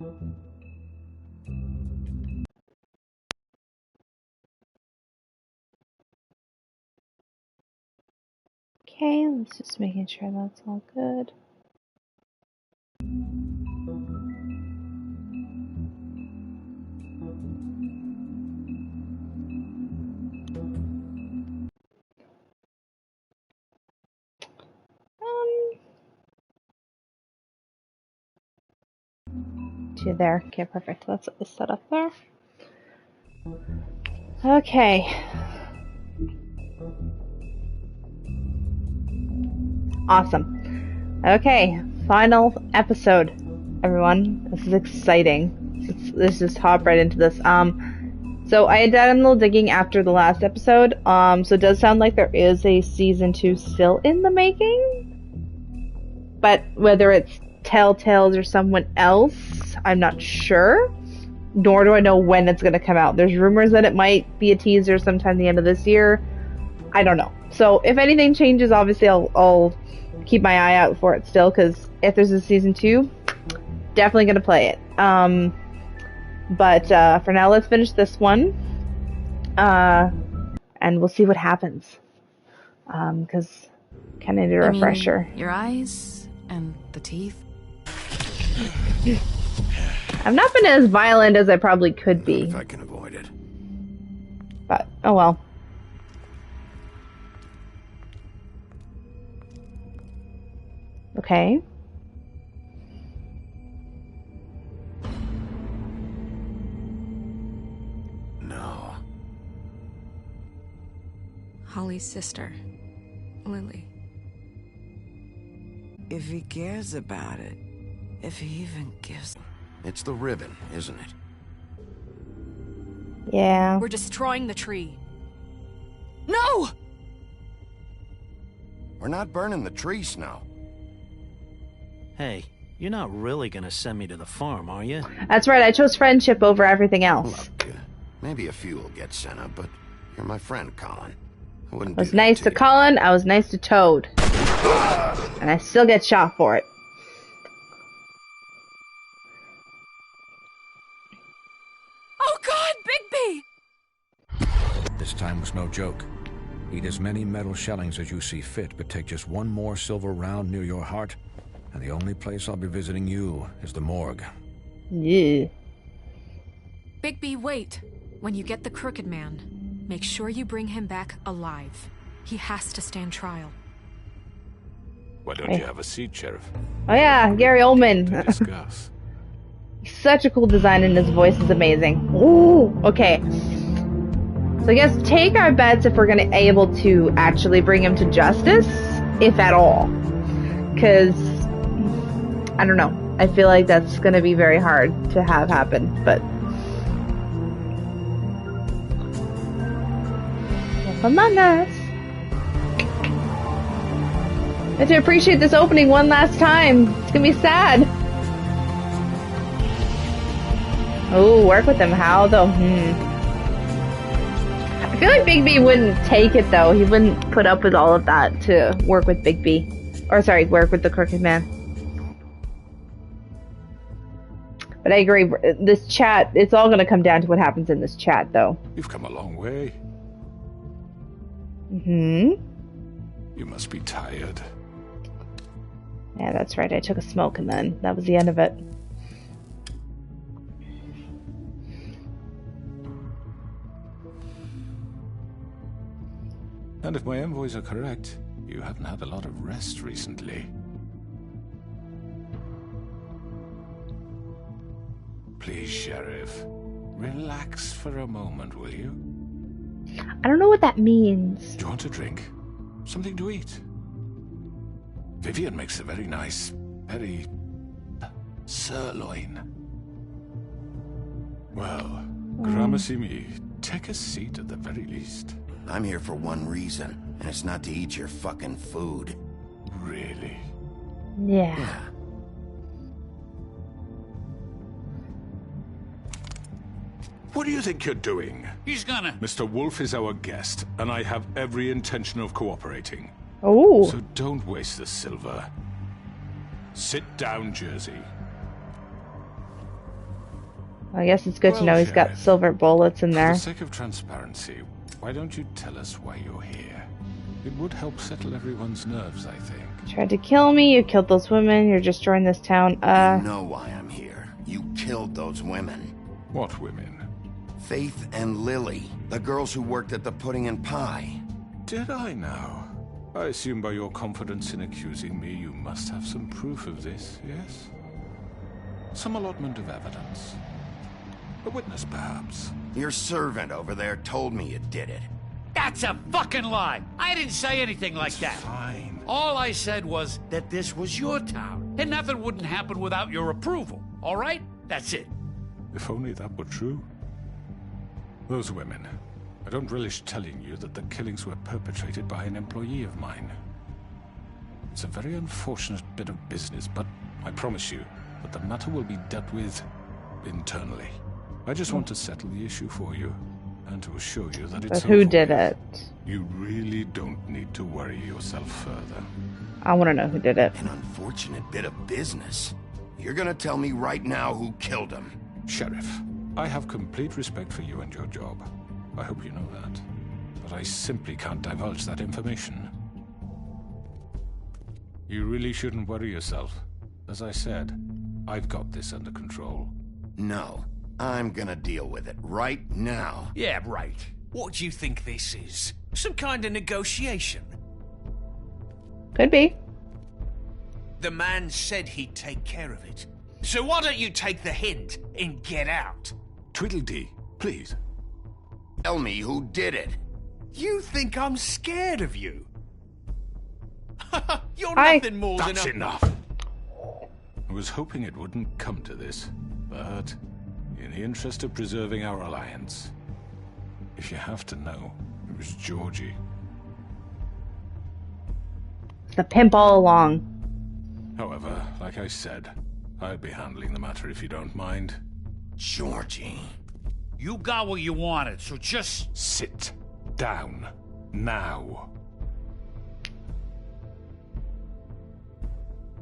Okay, let's just making sure that's all good. To there. Okay, perfect. That's what is set up there. Okay. Awesome. Okay, final episode, everyone. This is exciting. Let's just hop right into this. So I had done a little digging after the last episode. So it does sound like there is a season 2 still in the making. But whether it's Telltales or someone else, I'm not sure. Nor do I know when it's going to come out. There's rumors that it might be a teaser sometime the end of this year. I don't know. So if anything changes, obviously I'll keep my eye out for it still, because if there's a season 2, definitely going to play it. But for now, let's finish this one. And we'll see what happens. Because kind of need a refresher. Your eyes and the teeth. I've not been as violent as I probably could be. If I can avoid it. But, oh well. Okay. No. Holly's sister, Lily. If he cares about it, if he even gives... It's the ribbon, isn't it? Yeah. We're destroying the tree. No! We're not burning the tree, Snow. Hey, you're not really gonna send me to the farm, are you? That's right, I chose friendship over everything else. Look, maybe a few will get sent up, but you're my friend, Colin. I wouldn't I was do that nice to you. Colin, I was nice to Toad. And I still get shot for it. Oh God, Bigby! This time was no joke. Eat as many metal shellings as you see fit, but take just one more silver round near your heart, and the only place I'll be visiting you is the morgue. Yeah. Bigby, wait. When you get the Crooked Man, make sure you bring him back alive. He has to stand trial. Why don't you have a seat, Sheriff? Oh yeah, Gary Oldman. To discuss. Such a cool design and his voice is amazing. Ooh, okay. So I guess take our bets if we're going to be able to actually bring him to justice, if at all. Because, I don't know. I feel like that's going to be very hard to have happen, but... Among Us. I have to appreciate this opening one last time. It's going to be sad. Oh, work with him. How, though? I feel like Bigby wouldn't take it, though. He wouldn't put up with all of that to work with Bigby. Or, sorry, work with the Crooked Man. But I agree. This chat, it's all going to come down to what happens in this chat, though. You've come a long way. You must be tired. Yeah, that's right. I took a smoke and then that was the end of it. And if my envoys are correct, you haven't had a lot of rest recently. Please, Sheriff, relax for a moment, will you? I don't know what that means. Do you want a drink? Something to eat? Vivian makes a very nice, very... sirloin. Well, gramercy me. Take a seat at the very least. I'm here for one reason, and it's not to eat your fucking food. Really? Yeah. What do you think you're doing? He's gonna... Mr. Wolf is our guest, and I have every intention of cooperating. Oh. So don't waste the silver. Sit down, Jersey. I guess it's good to Well, know he's got Sheriff, silver bullets in For there. the sake of transparency, why don't you tell us why you're here? It would help settle everyone's nerves, I think. Tried to kill me, you killed those women, you're destroying this town. You know why I'm here. You killed those women. What women? Faith and Lily, the girls who worked at the Pudding and Pie. Did I now? I assume by your confidence in accusing me, you must have some proof of this, yes? Some allotment of evidence. A witness, perhaps. Your servant over there told me you did it. That's a fucking lie. I didn't say anything like that. Fine. All I said was that this was your town, and nothing wouldn't happen without your approval. All right? That's it. If only that were true. Those women. I don't relish telling you that the killings were perpetrated by an employee of mine. It's a very unfortunate bit of business, but I promise you that the matter will be dealt with internally. I just want to settle the issue for you, and to assure you that it's But who over did with. it? You really don't need to worry yourself further. I want to know who did it. An unfortunate bit of business. You're gonna tell me right now who killed him. Sheriff, I have complete respect for you and your job. I hope you know that. But I simply can't divulge that information. You really shouldn't worry yourself. As I said, I've got this under control. No, I'm gonna deal with it right now. Yeah, right. What do you think this is? Some kind of negotiation? Could be. The man said he'd take care of it. So why don't you take the hint and get out? Tweedledee, please. Tell me who did it. You think I'm scared of you? You're I- nothing more than That's a... enough. I was hoping it wouldn't come to this, but in the interest of preserving our alliance, if you have to know, it was Georgie. The pimp all along. However, like I said, I'll be handling the matter if you don't mind. Georgie. You got what you wanted, so just... Sit down now.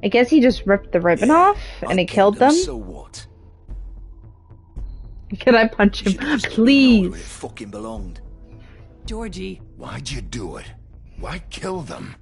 I guess he just ripped the ribbon off and it killed them. So what? Can I punch him? Where it Please. fucking belonged. Georgie, Why'd you do it? Why kill them?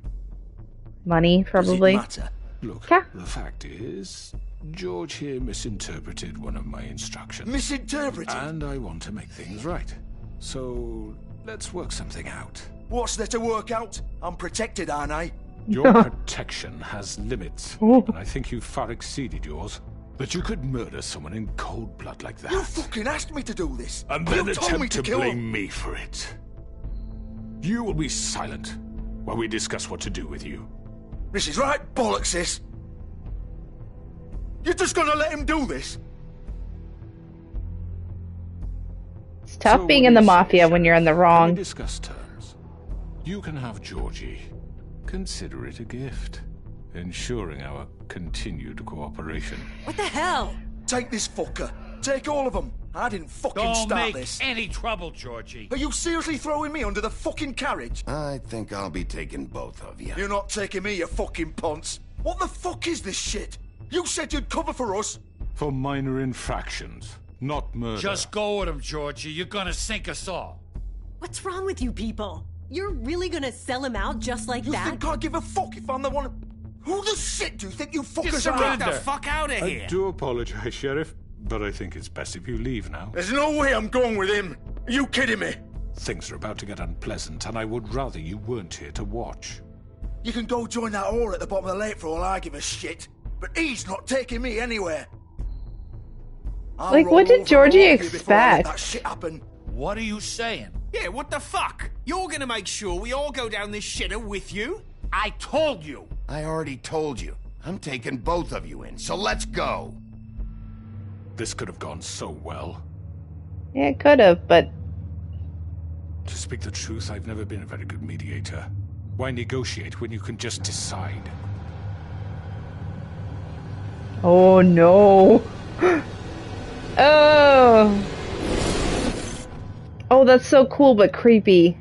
Money, probably. matter? Look, Yeah. the fact is, George here misinterpreted one of my instructions. Misinterpreted? And I want to make things right. So, let's work something out. What's there to work out? I'm protected, aren't I? Your protection has limits, Ooh. and I think you've far exceeded yours. That you could murder someone in cold blood like that. You fucking asked me to do this. And You then told me attempt to kill blame him. me for it. You will be silent while we discuss what to do with you. This is right bollocks, this. You're just gonna let him do this? It's tough So being what in do the you say, mafia when Sheriff? you're in the Can we wrong. discuss terms? You can have Georgie. Consider it a gift, ensuring our continued cooperation. what the hell? Take this fucker. Take all of them. I didn't fucking Don't start make this. any trouble, Georgie. Are you seriously throwing me under the fucking carriage? I think I'll be taking both of you. You're not taking me, you fucking ponce. What the fuck is this shit? You said you'd cover for us. For minor infractions, not murder. Just go with him, Georgie. You're gonna sink us all. What's wrong with you people? You're really gonna sell him out just like You that? think I give a fuck if I'm the one? Who the shit do you think you fuckers are? surrender. Get the fuck out of I do apologize, Sheriff, but I think it's best if you leave now. There's no way I'm going with him. Are you kidding me? Things are about to get unpleasant, and I would rather you weren't here to watch. You can go join that whore at the bottom of the lake for all I give a shit. But he's not taking me anywhere. I'll Like, roll what did over Georgie all of you before I let expect? that shit happen. What are you saying? Yeah, what the fuck? You're gonna make sure we all go down this shitter with you? I told you. I already told you. I'm taking both of you in, so let's go. This could have gone so well. Yeah, it could have, but To speak the truth, I've never been a very good mediator. Why negotiate when you can just decide? oh no. Oh. Oh, that's so cool but creepy.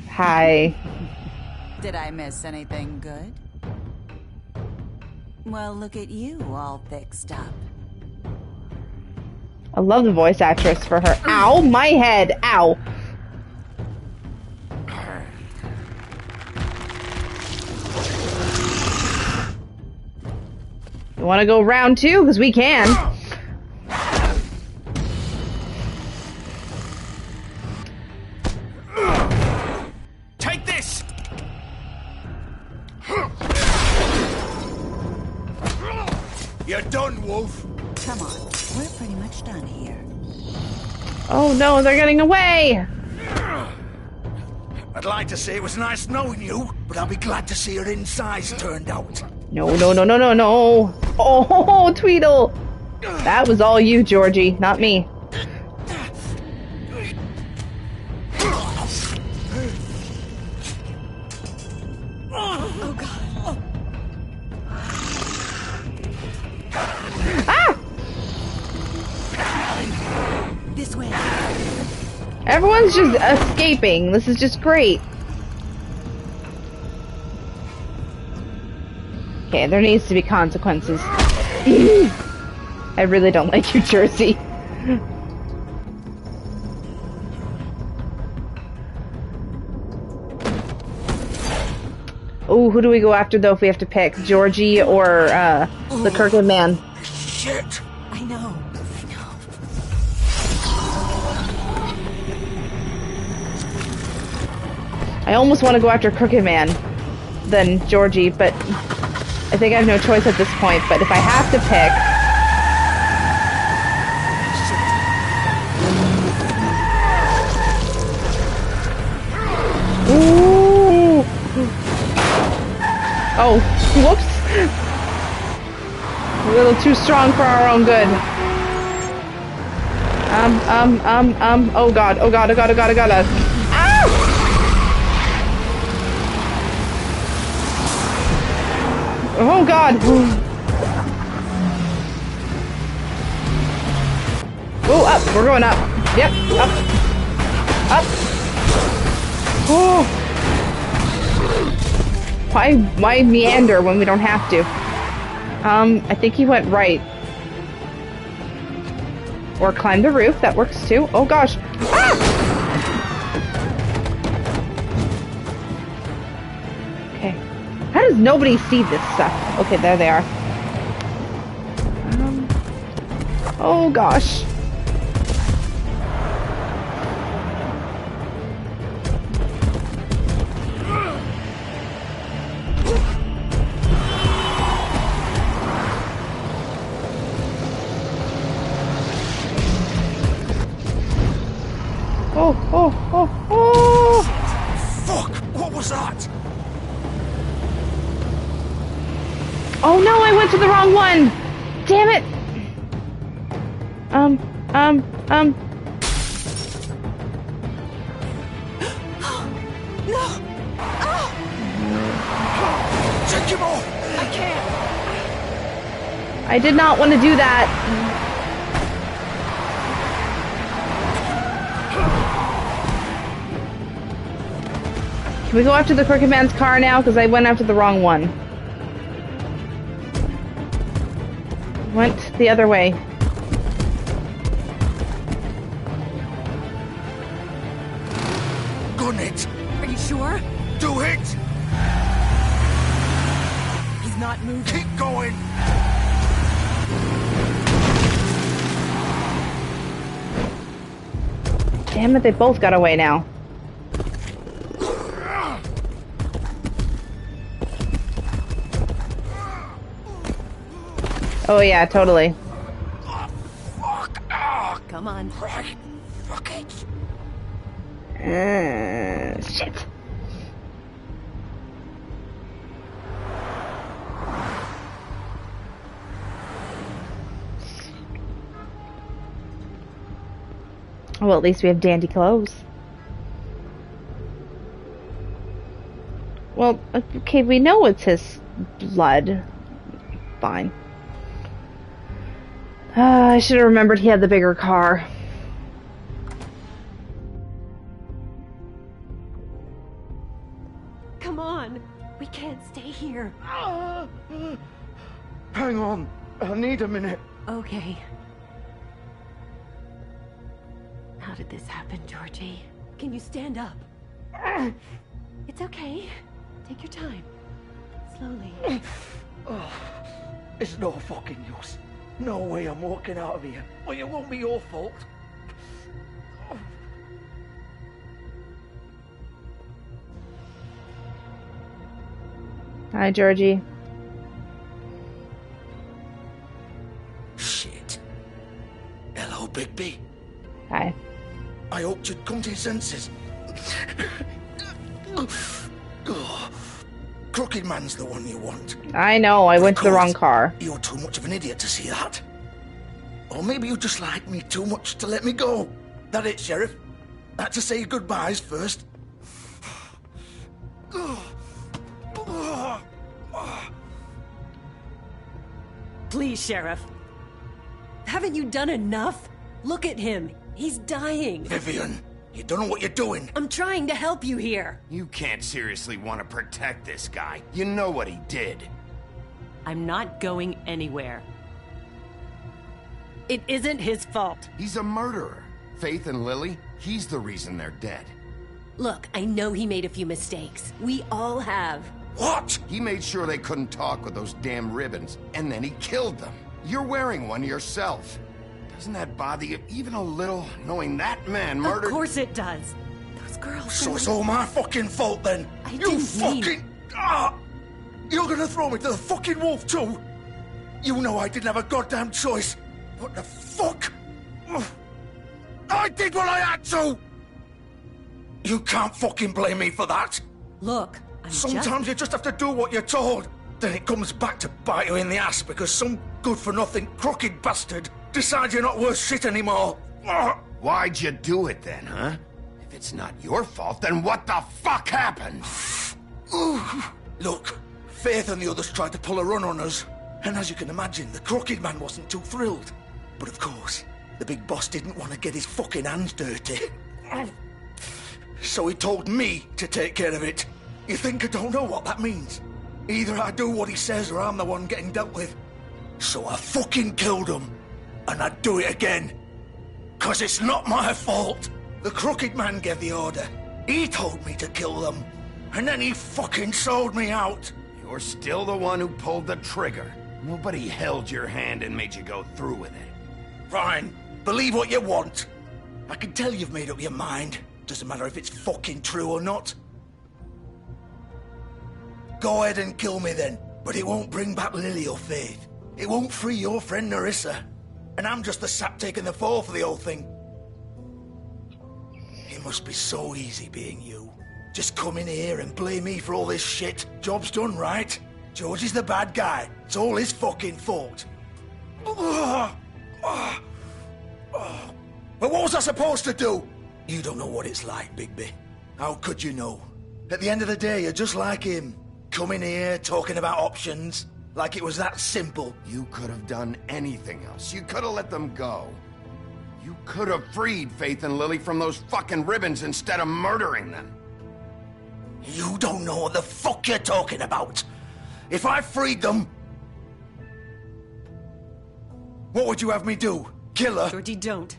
Hi. Did I miss anything good? Well, look at you, all fixed up. I love the voice actress for her. Ow, my head. Ow. You want to go round 2? Because we can. Take this! You're done, Wolf. Come on, we're pretty much done here. Oh no, they're getting away! I'd like to say it was nice knowing you, but I'll be glad to see your insides turned out. No, no, no, no, no, no! Oh, Tweedle! That was all you, Georgie, not me. Oh god. Ah! This way. Everyone's just escaping. This is just great. Okay, there needs to be consequences. I really don't like you, Jersey. Oh, who do we go after though if we have to pick? Georgie or the Kirkland man? Shit! I know. I almost want to go after Crooked Man than Georgie, but I think I have no choice at this point. But if I have to pick... Ooh! Oh, whoops! A little too strong for our own good. Oh god, oh god, oh god, oh god, oh god. Ah! Oh god! Oh, up! We're going up. Yep, up. Up. Oh. Why meander when we don't have to? I think he went right. Or climb the roof, that works too. Oh gosh. Ah! Okay. How does nobody see this stuff? Okay, there they are. Oh gosh. Oh! Fuck! What was that? Oh no, I went to the wrong one! Damn it! No! Take him off! I can't! I did not want to do that. Can we go after the Crooked Man's car now? Because I went after the wrong one. Went the other way. Gun it! Are you sure? Do it! He's not moving. Keep going! Damn it, they both got away now. Oh yeah, totally. Oh, fuck! Oh, Come on. right. Fuck it. Shit. Well, at least we have dandy clothes. Well, okay, we know it's his blood. Fine. I should have remembered he had the bigger car. Come on. We can't stay here. Hang on. I need a minute. Okay. How did this happen, Georgie? Can you stand up? It's okay. Take your time. Slowly. Oh, it's no fucking use. No way I'm walking out of here. Well, it won't be your fault. Hi, Georgie. Shit. Hello, Bigby. Hi. I hoped you'd come to your senses. Oh, Crooked Man's the one you want. I know, I went to the wrong car. You're too much of an idiot to see that. Or maybe you just like me too much to let me go. That it, Sheriff? I had to say goodbyes first. Please, Sheriff. Haven't you done enough? Look at him. He's dying. Vivian, you don't know what you're doing. I'm trying to help you here. You can't seriously want to protect this guy. You know what he did. I'm not going anywhere. It isn't his fault. He's a murderer. Faith and Lily, he's the reason they're dead. Look, I know he made a few mistakes. We all have. What? He made sure they couldn't talk with those damn ribbons, and then he killed them. You're wearing one yourself. Doesn't that bother you even a little, knowing that man murdered... Of course it does. Those girls... So it's all my fucking fault then? You fucking... You're gonna throw me to the fucking wolf too? You know I didn't have a goddamn choice. What the fuck? I did what I had to! You can't fucking blame me for that. Look, Sometimes you just have to do what you're told. Then it comes back to bite you in the ass because some good-for-nothing crooked bastard decides you're not worth shit anymore. Why'd you do it then, huh? If it's not your fault, then what the fuck happened? Look, Faith and the others tried to pull a run on us. And as you can imagine, the Crooked Man wasn't too thrilled. But of course, the big boss didn't want to get his fucking hands dirty. So he told me to take care of it. You think I don't know what that means? Either I do what he says or I'm the one getting dealt with. So I fucking killed him. And I'd do it again. 'Cause it's not my fault. The Crooked Man gave the order. He told me to kill them. And then he fucking sold me out. You're still the one who pulled the trigger. Nobody held your hand and made you go through with it. Fine. Believe what you want. I can tell you've made up your mind. Doesn't matter if it's fucking true or not. Go ahead and kill me then. But it won't bring back Lily or Faith. It won't free your friend Nerissa. And I'm just the sap taking the fall for the whole thing. It must be so easy being you. Just come in here and blame me for all this shit. Job's done, right? George is the bad guy. It's all his fucking fault. But what was I supposed to do? You don't know what it's like, Bigby. How could you know? At the end of the day, you're just like him. Coming here, talking about options. Like it was that simple. You could have done anything else. You could have let them go. You could have freed Faith and Lily from those fucking ribbons instead of murdering them. You don't know what the fuck you're talking about. If I freed them... What would you have me do? Kill her? Georgie, don't.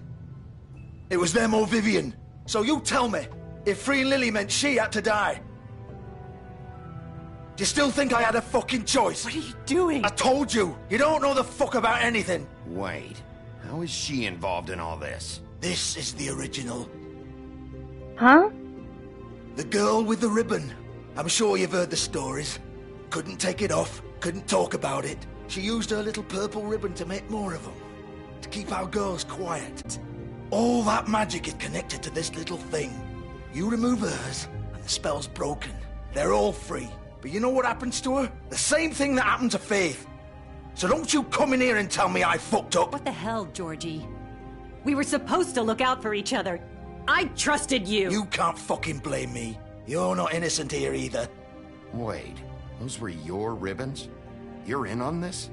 It was them or Vivian. So you tell me, if freeing Lily meant she had to die. Do you still think I had a fucking choice? What are you doing? I told you, you don't know the fuck about anything. Wait, how is she involved in all this? This is the original. Huh? The girl with the ribbon. I'm sure you've heard the stories. Couldn't take it off, couldn't talk about it. She used her little purple ribbon to make more of them. To keep our girls quiet. All that magic is connected to this little thing. You remove hers, and the spell's broken. They're all free. But you know what happens to her? The same thing that happened to Faith. So don't you come in here and tell me I fucked up. What the hell, Georgie? We were supposed to look out for each other. I trusted you. You can't fucking blame me. You're not innocent here either. Wait, those were your ribbons? You're in on this?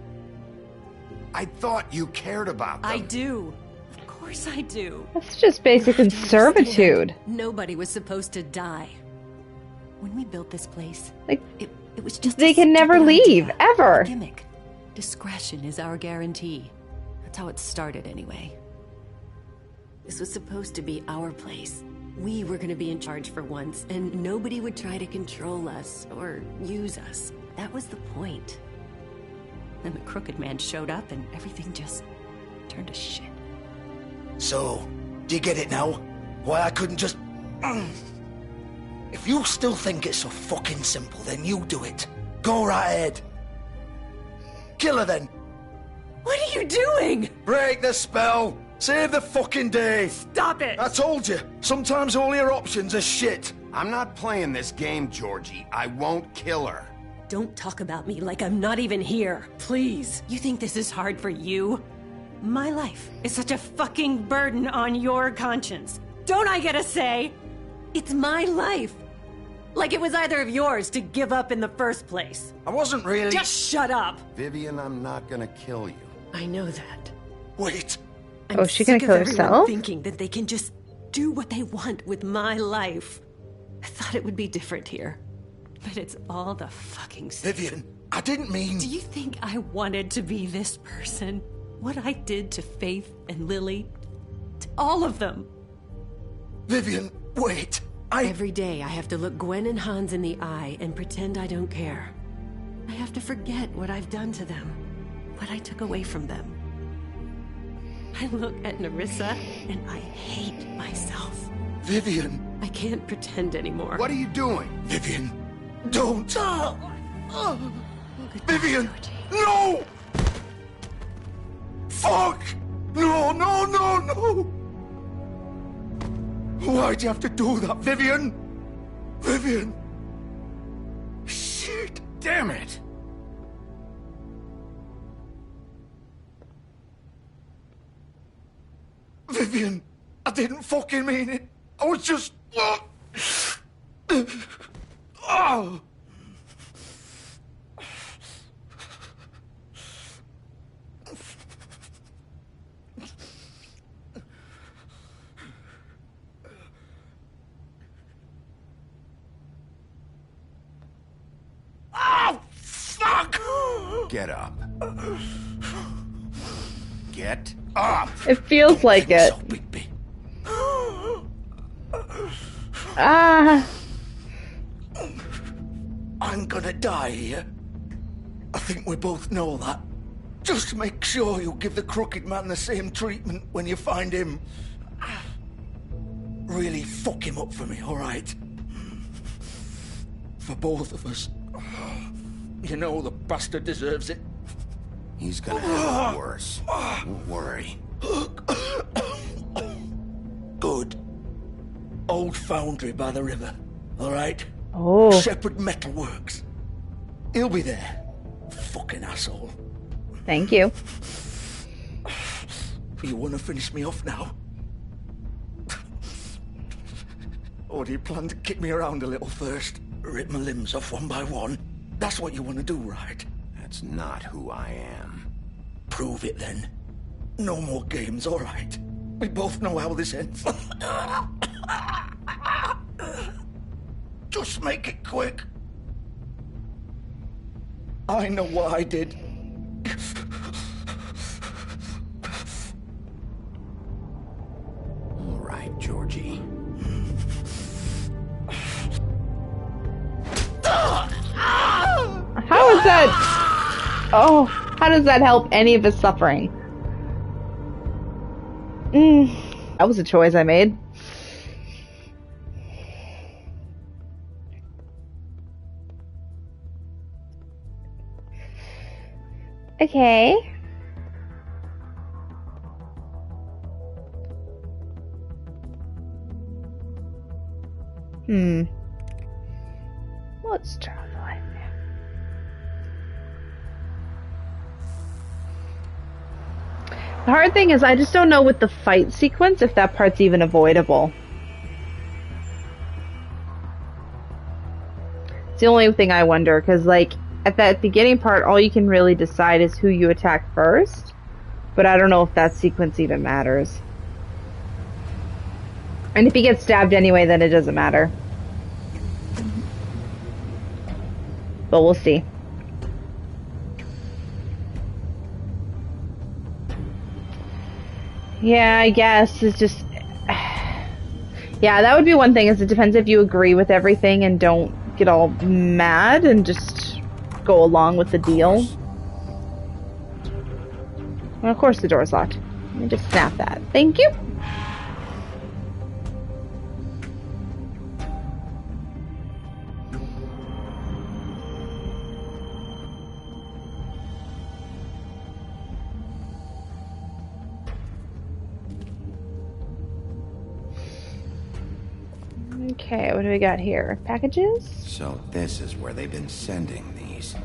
I thought you cared about them. I do. Of course I do. That's just basic servitude. Nobody was supposed to die. When we built this place, like it was just they can never leave ever. Gimmick. Discretion is our guarantee. That's how it started, anyway. This was supposed to be our place. We were gonna be in charge for once, and nobody would try to control us or use us. That was the point. Then the Crooked Man showed up and everything just turned to shit. So, do you get it now? Why I couldn't just... If you still think it's so fucking simple, then you do it. Go right ahead. Kill her then. What are you doing? Break the spell. Save the fucking day. Stop it. I told you, sometimes all your options are shit. I'm not playing this game, Georgie. I won't kill her. Don't talk about me like I'm not even here. Please. You think this is hard for you? My life is such a fucking burden on your conscience. Don't I get a say? It's my life. Like it was either of yours to give up in the first place. I wasn't really... Just shut up. Vivian, I'm not gonna kill you. I know that. Wait. I'm she gonna sick kill of everyone herself? thinking that they can just do what they want with my life. I thought it would be different here. But it's all the fucking same. Vivian, I didn't mean... Do you think I wanted to be this person? What I did to Faith and Lily? To all of them? Vivian, wait. Every day I have to look Gwen and Hans in the eye and pretend I don't care. I have to forget what I've done to them. What I took away from them. I look at Nerissa and I hate myself. Vivian. I can't pretend anymore. What are you doing? Vivian, don't. Vivian, Georgie. no! Fuck! No, no, no, no! Why'd you have to do that, Vivian? Vivian! Shit! Damn it! Vivian, I didn't fucking mean it. I was just... Oh! Oh, fuck! Get up. Get up! It feels like it. So Bigby. Ah. I'm gonna die here. I think we both know that. Just make sure you give the Crooked Man the same treatment when you find him. Really fuck him up for me, alright? For both of us. You know the bastard deserves it. He's gonna have it worse. Don't worry. Good. Old foundry by the river, alright? Oh. Shepherd Metalworks. He'll be there. Fucking asshole. Thank you. You want to finish me off now? Or do you plan to kick me around a little first? Rip my limbs off one by one? That's what you want to do, right? That's not who I am. Prove it then. No more games, all right? We both know how this ends. Just make it quick. I know what I did. All right, Georgie. How is that? Oh, how does that help any of his suffering? That was a choice I made. Okay. Let's turn on the light. The hard thing is I just don't know with the fight sequence if that part's even avoidable. It's the only thing I wonder, because like at that beginning part all you can really decide is who you attack first, but I don't know if that sequence even matters. And if he gets stabbed anyway, then it doesn't matter. But we'll see. Yeah, I guess it's just Yeah, that would be one thing, is it depends if you agree with everything and don't get all mad and just go along with the deal. Well, of course the door's locked. Let me just snap that. Thank you. Okay, what do we got here? Packages? So this is where they've been sending these.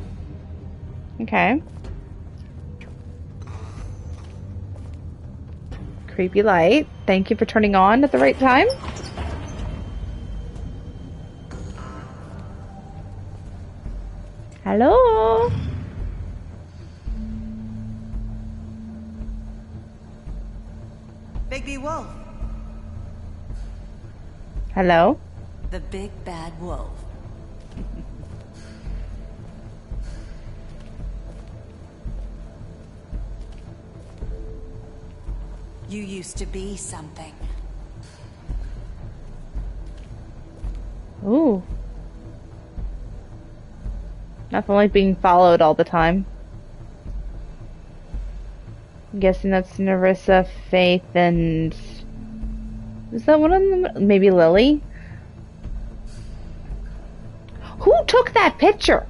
Okay. Creepy light. Thank you for turning on at the right time. Hello? Bigby Wolf. Hello? The big bad wolf. You used to be something. Ooh. Nothing like being followed all the time. I'm guessing that's Nerissa, Faith, and... is that one of them? Maybe Lily? Who took that picture?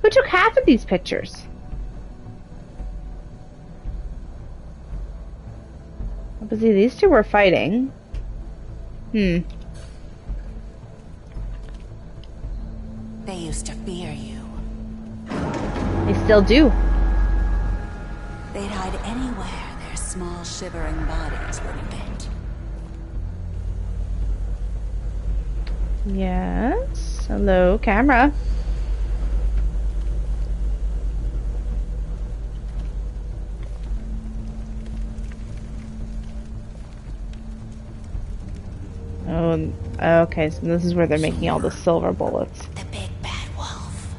Who took half of these pictures? But see, these two were fighting. They used to fear you. They still do. They'd hide anywhere their small shivering bodies would fit. Yes. Hello, camera. Oh, okay, so this is where they're making all the silver bullets. The big bad wolf.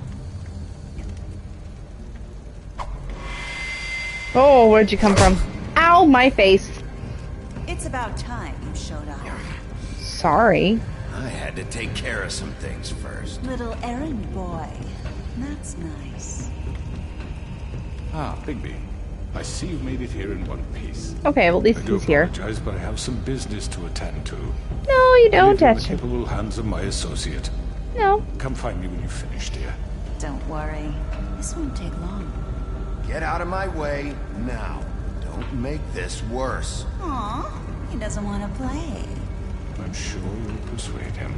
Oh, where'd you come from? Ow, my face. It's about time you showed up. Sorry. I had to take care of some things first. Little errand boy. That's nice. Ah, Bigby. I see you made it here in one piece. Okay, well at least I do he's here. apologize, but I have some business to attend to. No, you don't, Leave it in the actually. capable hands of my associate. No. Come find me when you finish, dear. Don't worry. This won't take long. Get out of my way now. Don't make this worse. Aw, he doesn't want to play. I'm sure you'll persuade him.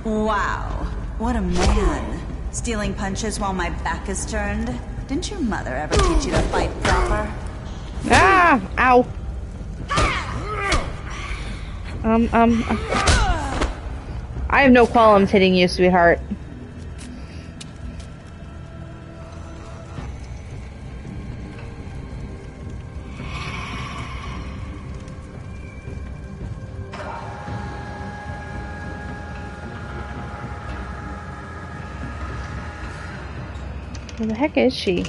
Wow, what a man. Stealing punches while my back is turned. Didn't your mother ever teach you to fight proper? Ah! Ow! I have no qualms hitting you, sweetheart. Where the heck is she?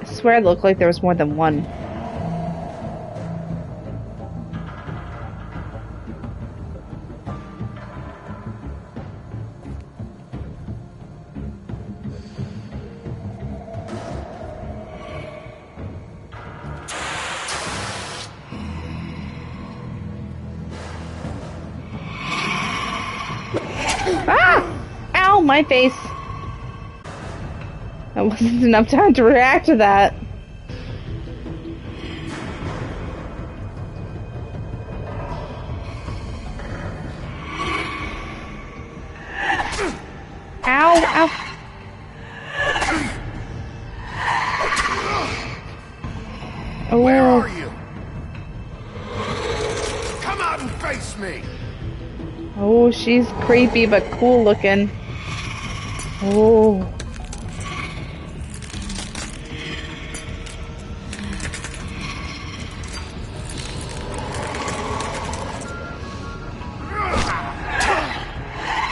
I swear it looked like there was more than one. My face. That wasn't enough time to react to that. Ow, ow. Oh. Where are you? Come out and face me. Oh, she's creepy but cool looking. Oh.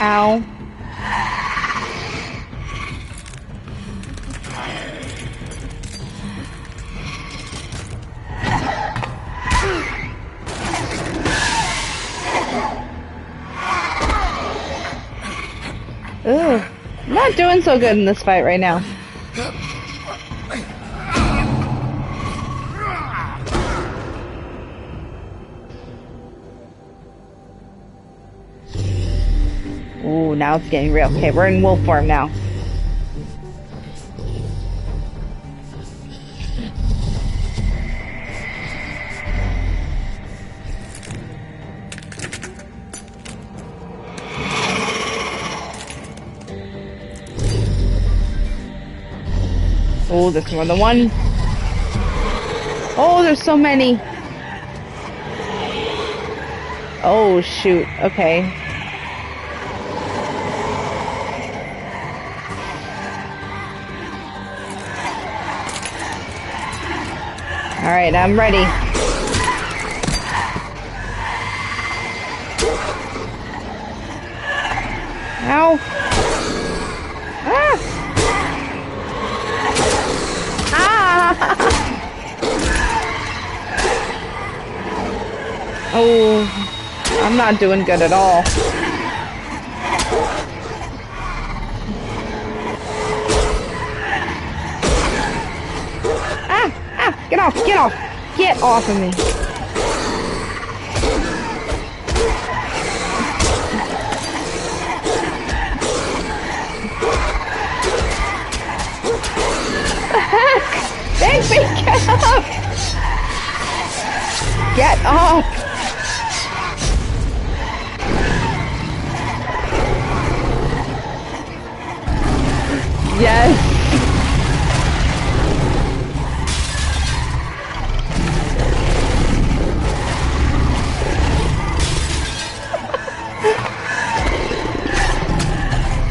Ow. Ooh, I'm not doing so good in this fight right now. Ooh, now it's getting real. Okay, we're in wolf form now. Oh, there's more than one. Oh, there's so many. Oh, shoot. Okay. Alright, I'm ready. Ow. Ah! Oh, I'm not doing good at all. Ah! Get off! Get off! Get off of me! What the heck? Bigby, get up! Get up! Yes!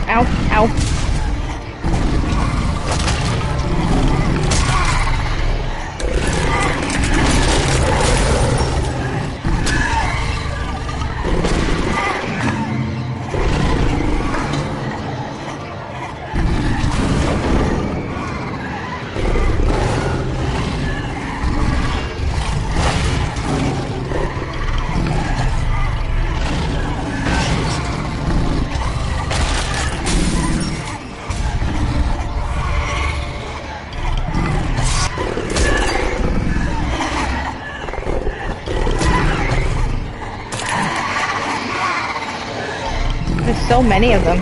Ow, ow. There's so many of them.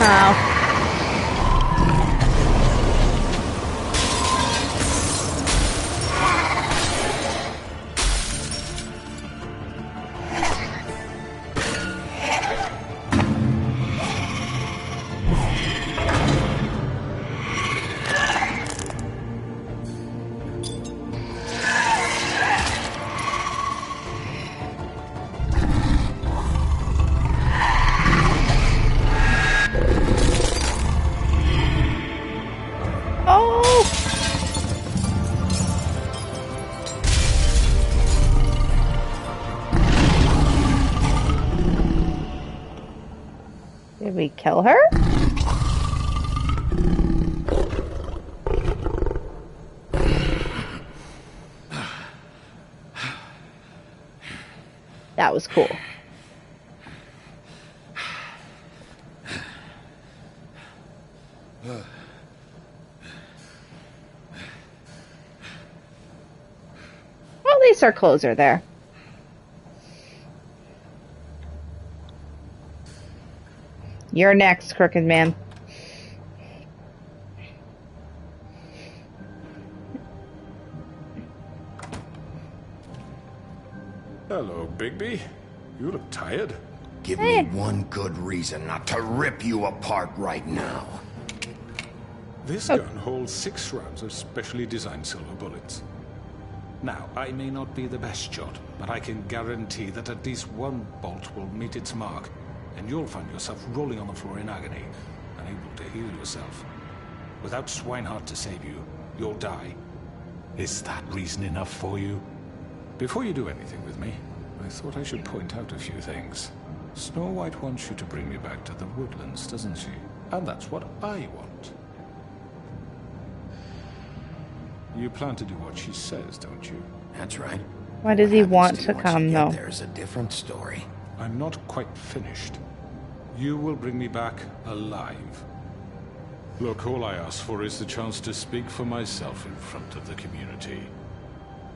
Wow. Did we kill her? That was cool. Well, at least our clothes are there. You're next, Crooked Man. Hello, Bigby. You look tired. Give me one good reason not to rip you apart right now. This gun holds 6 rounds of specially designed silver bullets. Now, I may not be the best shot, but I can guarantee that at least one bolt will meet its mark and you'll find yourself rolling on the floor in agony, unable to heal yourself. Without Swinehart to save you, you'll die. Is that reason enough for you? Before you do anything with me, I thought I should point out a few things. Snow White wants you to bring me back to the woodlands, doesn't she? And that's what I want. You plan to do what she says, don't you? That's right. Why does he want to come, though? There's a different story. I'm not quite finished. You will bring me back alive. Look, all I ask for is the chance to speak for myself in front of the community.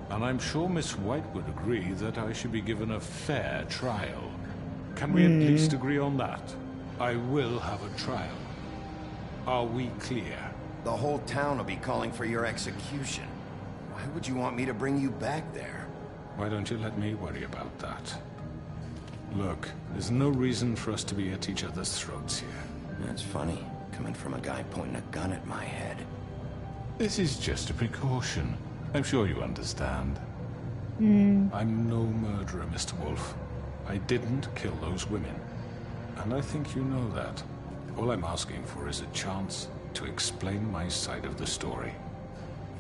And I'm sure Miss White would agree that I should be given a fair trial. Can we at least agree on that? I will have a trial. Are we clear? The whole town will be calling for your execution. Why would you want me to bring you back there? Why don't you let me worry about that? Look, there's no reason for us to be at each other's throats here. That's funny, coming from a guy pointing a gun at my head. This is just a precaution. I'm sure you understand. I'm no murderer, Mr. Wolf. I didn't kill those women. And I think you know that. All I'm asking for is a chance to explain my side of the story.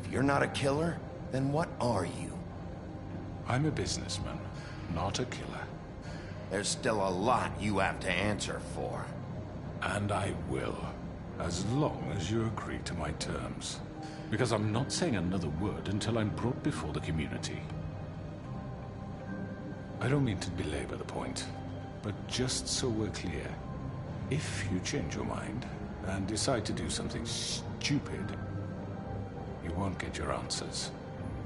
If you're not a killer, then what are you? I'm a businessman, not a killer. There's still a lot you have to answer for. And I will, as long as you agree to my terms. Because I'm not saying another word until I'm brought before the community. I don't mean to belabor the point, but just so we're clear, if you change your mind and decide to do something stupid, you won't get your answers.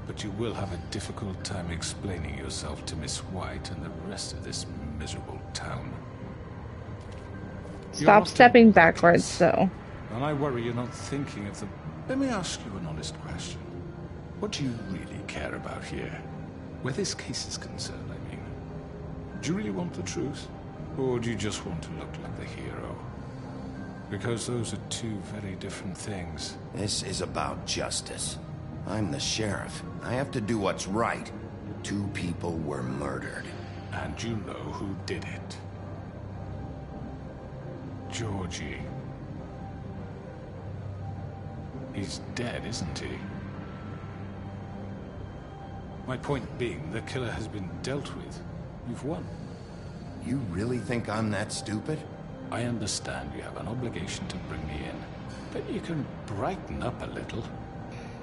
But you will have a difficult time explaining yourself to Miss White and the rest of this miserable town. Stop stepping backwards, though. And I worry you're not thinking of the... Let me ask you an honest question. What do you really care about here? Where this case is concerned, I mean. Do you really want the truth? Or do you just want to look like the hero? Because those are two very different things. This is about justice. I'm the sheriff. I have to do what's right. 2 people were murdered. And you know who did it. Georgie. He's dead, isn't he? My point being, the killer has been dealt with. You've won. You really think I'm that stupid? I understand you have an obligation to bring me in, but you can brighten up a little.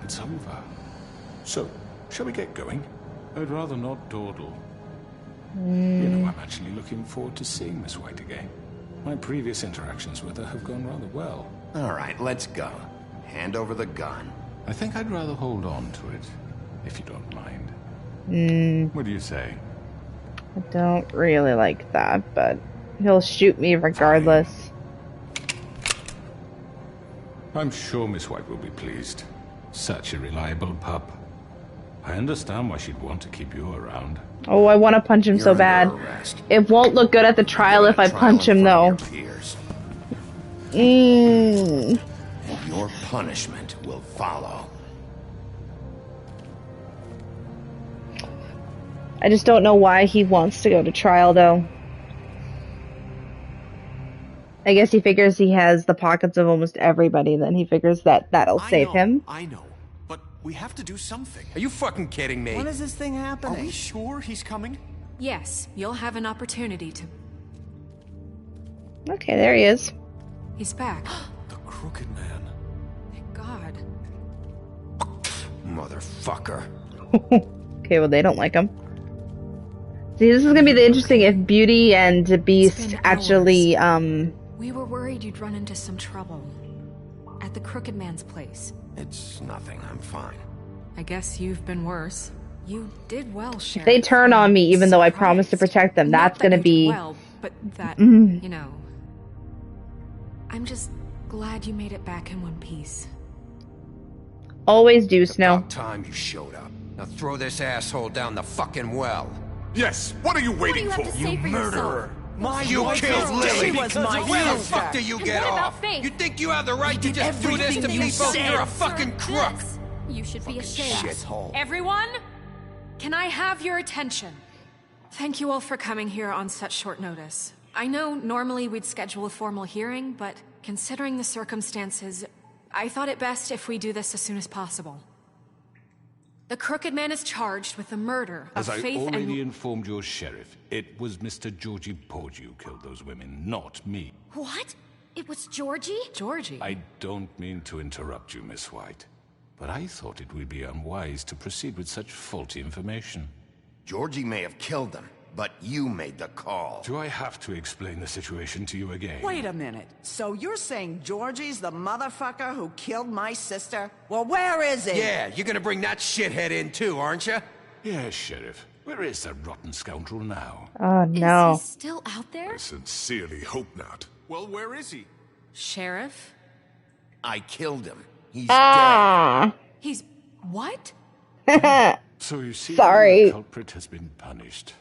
It's over. So, shall we get going? I'd rather not dawdle. You know, I'm actually looking forward to seeing Miss White again. My previous interactions with her have gone rather well. All right, let's go. Hand over the gun. I think I'd rather hold on to it, if you don't mind. What do you say? I don't really like that, but he'll shoot me regardless. I'm sure Miss White will be pleased. Such a reliable pup. I understand why she'd want to keep you around. Oh, I want to punch him so bad. It won't look good at the trial if I punch him, though. And your punishment will follow. I just don't know why he wants to go to trial, though. I guess he figures he has the pockets of almost everybody, then he figures that that'll save him. I know, but we have to do something. Are you fucking kidding me? When is this thing happening? Are we sure he's coming? Yes, you'll have an opportunity to... Okay, there he is. He's back. The Crooked Man. Thank God. Motherfucker. Okay, well, they don't like him. See, this is gonna be the interesting if Beauty and Beast actually, We were worried you'd run into some trouble. At the Crooked Man's place. It's nothing, I'm fine. I guess you've been worse. You did well, Sheriff. if they turn on me even though I promised to protect them, that's gonna be... Well, but that, you know... I'm just glad you made it back in one piece. Always do, Snow. About time you showed up. Now throw this asshole down the fucking well. Yes, what are you waiting for? You murderer! You killed Lily! Where the fuck do you get off? You think you have the right to just do this to people? You're a fucking crook! You should be ashamed. Shithole. Everyone, can I have your attention? Thank you all for coming here on such short notice. I know normally we'd schedule a formal hearing, but considering the circumstances, I thought it best if we do this as soon as possible. The Crooked Man is charged with the murder of As I Faith already and... informed your sheriff, it was Mr. Georgie Porgy who killed those women, not me. What? It was Georgie? Georgie? I don't mean to interrupt you, Miss White, but I thought it would be unwise to proceed with such faulty information. Georgie may have killed them, but you made the call. Do I have to explain the situation to you again? Wait a minute. So you're saying Georgie's the motherfucker who killed my sister? Well, where is he? Yeah, you're gonna bring that shithead in too, aren't you? Yes, Sheriff. Where is that rotten scoundrel now? Oh, no. Is he still out there? I sincerely hope not. Well, where is he? Sheriff? I killed him. He's Ah. He's... what? So you see, Sorry. the culprit has been punished.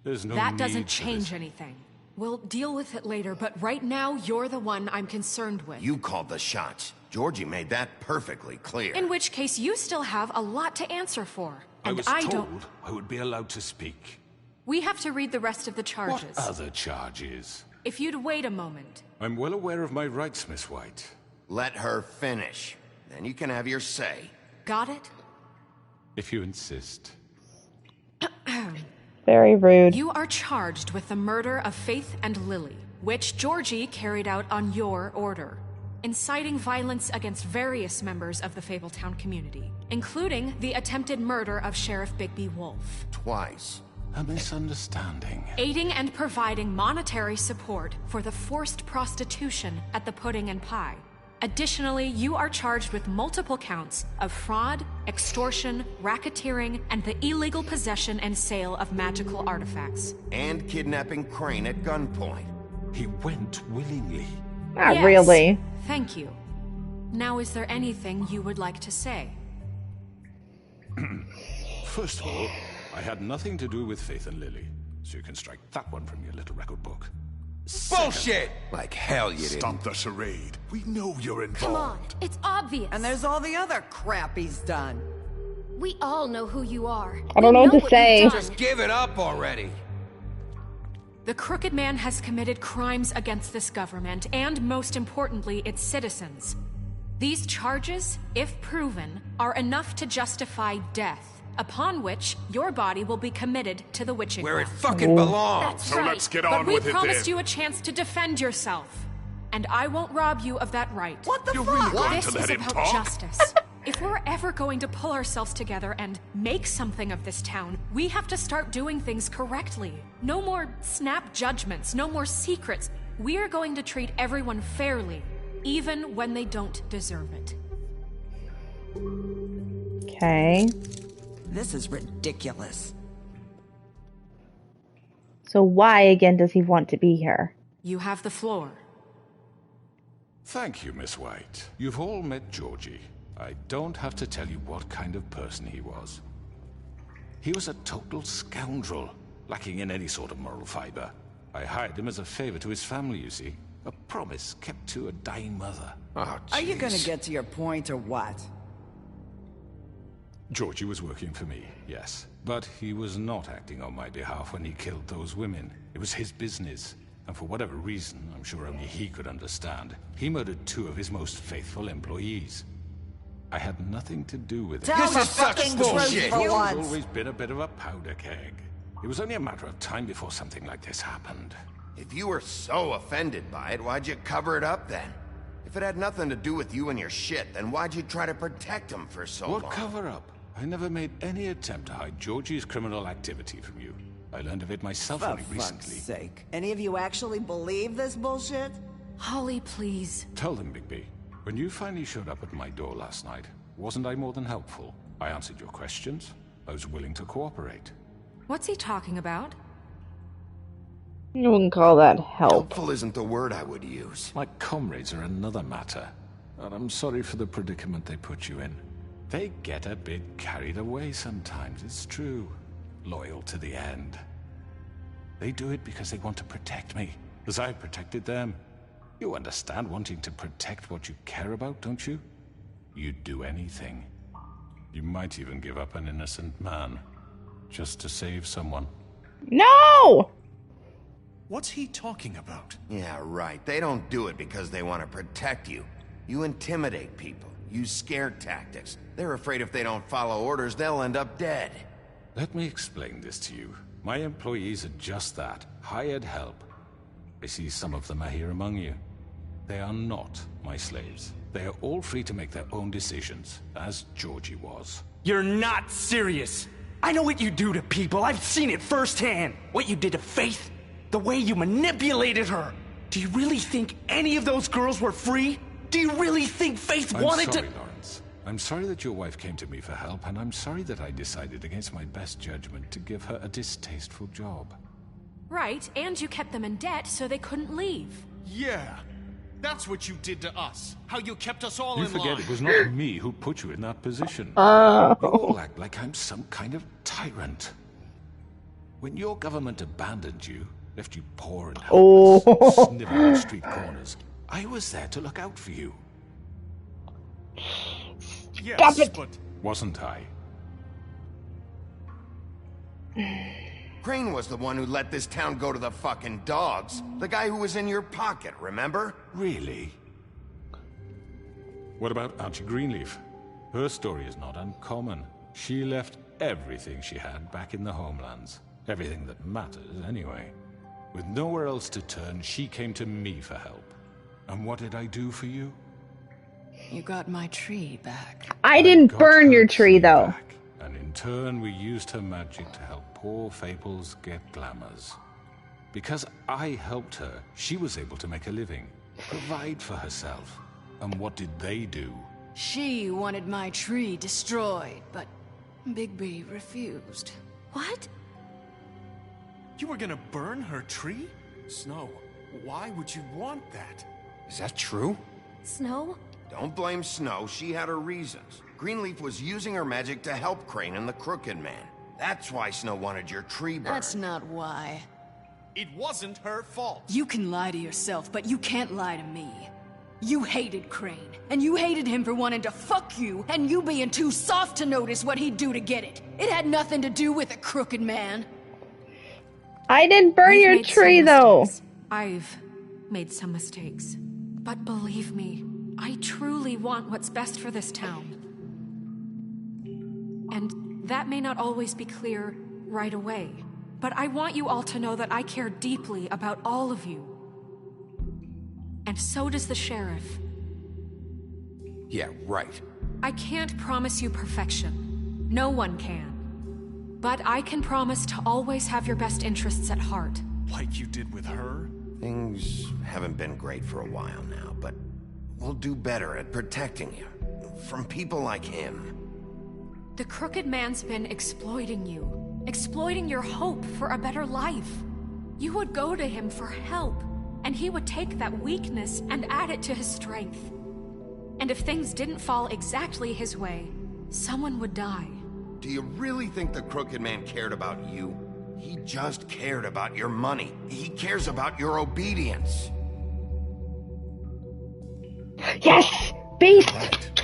There's no That need doesn't for change this. anything. We'll deal with it later, but right now, you're the one I'm concerned with. dead. You called the shots. Georgie made that perfectly clear. In which case, you still have a lot to answer for. And I was don't... told I would be allowed to speak. We have to read the rest of the charges. What other charges? If you'd wait a moment. I'm well aware of my rights, Miss White. Let her finish. Then you can have your say. Got it? If you insist. Very rude. You are charged with the murder of Faith and Lily, which Georgie carried out on your order, inciting violence against various members of the Fabletown community, including the attempted murder of Sheriff Bigby Wolf. Twice. A misunderstanding. Aiding and providing monetary support for the forced prostitution at the Pudding and Pie. Additionally, you are charged with multiple counts of fraud, extortion, racketeering, and the illegal possession and sale of magical artifacts. And kidnapping Crane at gunpoint. He went willingly. Not Yes, really. Thank you. Now, is there anything you would like to say? First of all, I had nothing to do with Faith and Lily, so you can strike that one from your little record book. Bullshit! Like hell you didn't. Stop the charade. We know you're involved. Come on, it's obvious. And there's all the other crap he's done. We all know who you are. I don't know what to you've say. done. Just give it up already. The Crooked Man has committed crimes against this government and, most importantly, its citizens. These charges, if proven, are enough to justify death, upon which your body will be committed to the witching Where it well. fucking belongs. That's So right. let's get But on we with it promised then. you a chance to defend yourself, and I won't rob you of that right. What the You're fuck? really going This to let is him about talk? justice. If we're ever going to pull ourselves together and make something of this town, we have to start doing things correctly. No more snap judgments, no more secrets. We are going to treat everyone fairly, even when they don't deserve it. Okay. This is ridiculous. So why again does he want to be here? You have the floor. Thank you, Miss White. You've all met Georgie. I don't have to tell you what kind of person he was. He was a total scoundrel, lacking in any sort of moral fiber. I hired him as a favor to his family, you see. A promise kept to a dying mother. Oh, Are you jeez. gonna get to your point or what? Georgie was working for me, yes. But he was not acting on my behalf when he killed those women. It was his business. And for whatever reason, I'm sure only he could understand, he murdered 2 of his most faithful employees. I had nothing to do with it. Tell the fucking truth He's for once. always been a bit of a powder keg. It was only a matter of time before something like this happened. If you were so offended by it, why'd you cover it up then? If it had nothing to do with you and your shit, then why'd you try to protect him for so long? What cover up? I never made any attempt to hide Georgie's criminal activity from you. I learned of it myself For only fuck's recently. sake. Any of you actually believe this bullshit? Holly, please. Tell them, Bigby. When you finally showed up at my door last night, wasn't I more than helpful? I answered your questions. I was willing to cooperate. What's he talking about? You wouldn't call that help. Helpful isn't the word I would use. My comrades are another matter. And I'm sorry for the predicament they put you in. They get a bit carried away sometimes, it's true. Loyal to the end. They do it because they want to protect me, as I protected them. You understand wanting to protect what you care about, don't you? You'd do anything. You might even give up an innocent man, just to save someone. No! What's he talking about? Yeah, right. They don't do it because they want to protect you. You intimidate people, use scare tactics. They're afraid if they don't follow orders, they'll end up dead. Let me explain this to you. My employees are just that, hired help. I see some of them are here among you. They are not my slaves. They are all free to make their own decisions, as Georgie was. You're not serious. I know what you do to people. I've seen it firsthand. What you did to Faith, the way you manipulated her. Do you really think any of those girls were free? Do you really think Faith wanted I'm sorry, to— Lawrence. I'm sorry that your wife came to me for help, and I'm sorry that I decided against my best judgment to give her a distasteful job. Right, and you kept them in debt so they couldn't leave. Yeah. That's what you did to us. How you kept us all You in forget line. it was not me who put you in that position. Oh. You all act like I'm some kind of tyrant. When your government abandoned you, left you poor and helpless, sniveling on street corners, I was there to look out for you. Yes, but... Wasn't I? Crane was the one who let this town go to the fucking dogs. The guy who was in your pocket, remember? Really? What about Archie Greenleaf? Her story is not uncommon. She left everything she had back in the homelands. Everything that matters, anyway. With nowhere else to turn, she came to me for help. And what did I do for you? You got my tree back. I didn't burn your tree, though. And in turn, we used her magic to help poor Fables get glamours. Because I helped her, she was able to make a living, provide for herself. And what did they do? She wanted my tree destroyed, but Bigby refused. What? You were gonna burn her tree? Snow, why would you want that? Is that true? Snow? Don't blame Snow, she had her reasons. Greenleaf was using her magic to help Crane and the Crooked Man. That's why Snow wanted your tree burned. That's not why. It wasn't her fault. You can lie to yourself, but you can't lie to me. You hated Crane, and you hated him for wanting to fuck you, and you being too soft to notice what he'd do to get it. It had nothing to do with a Crooked Man. I didn't burn We've your made tree, some though. mistakes. I've made some mistakes. But believe me, I truly want what's best for this town. And that may not always be clear right away. But I want you all to know that I care deeply about all of you. And so does the sheriff. Yeah, right. I can't promise you perfection. No one can. But I can promise to always have your best interests at heart. Like you did with her? Things haven't been great for a while now, but we'll do better at protecting you. From people like him. The Crooked Man's been exploiting you. Exploiting your hope for a better life. You would go to him for help, and he would take that weakness and add it to his strength. And if things didn't fall exactly his way, someone would die. Do you really think the Crooked Man cared about you? He just cared about your money. He cares about your obedience. Yes! Beast!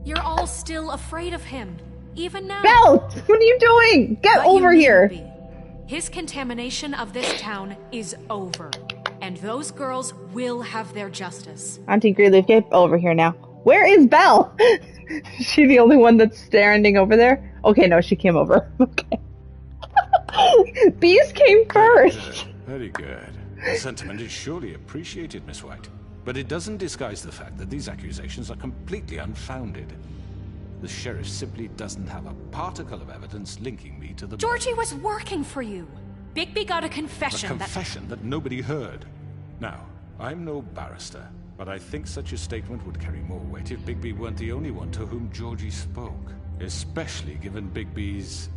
You're all still afraid of him, even now. Belle! What are you doing? Get But over you here! needn't be. His contamination of this town is over. And those girls will have their justice. Auntie Greenleaf, get over here now. Where is Belle? Is she the only one that's standing over there? Okay, no, she came over. Okay. Beast came first! Very good. The sentiment is surely appreciated, Miss White. But it doesn't disguise the fact that these accusations are completely unfounded. The sheriff simply doesn't have a particle of evidence linking me to the... Georgie was working for you. Bigby got a confession A confession that nobody heard. Now, I'm no barrister, but I think such a statement would carry more weight if Bigby weren't the only one to whom Georgie spoke. Especially given Bigby's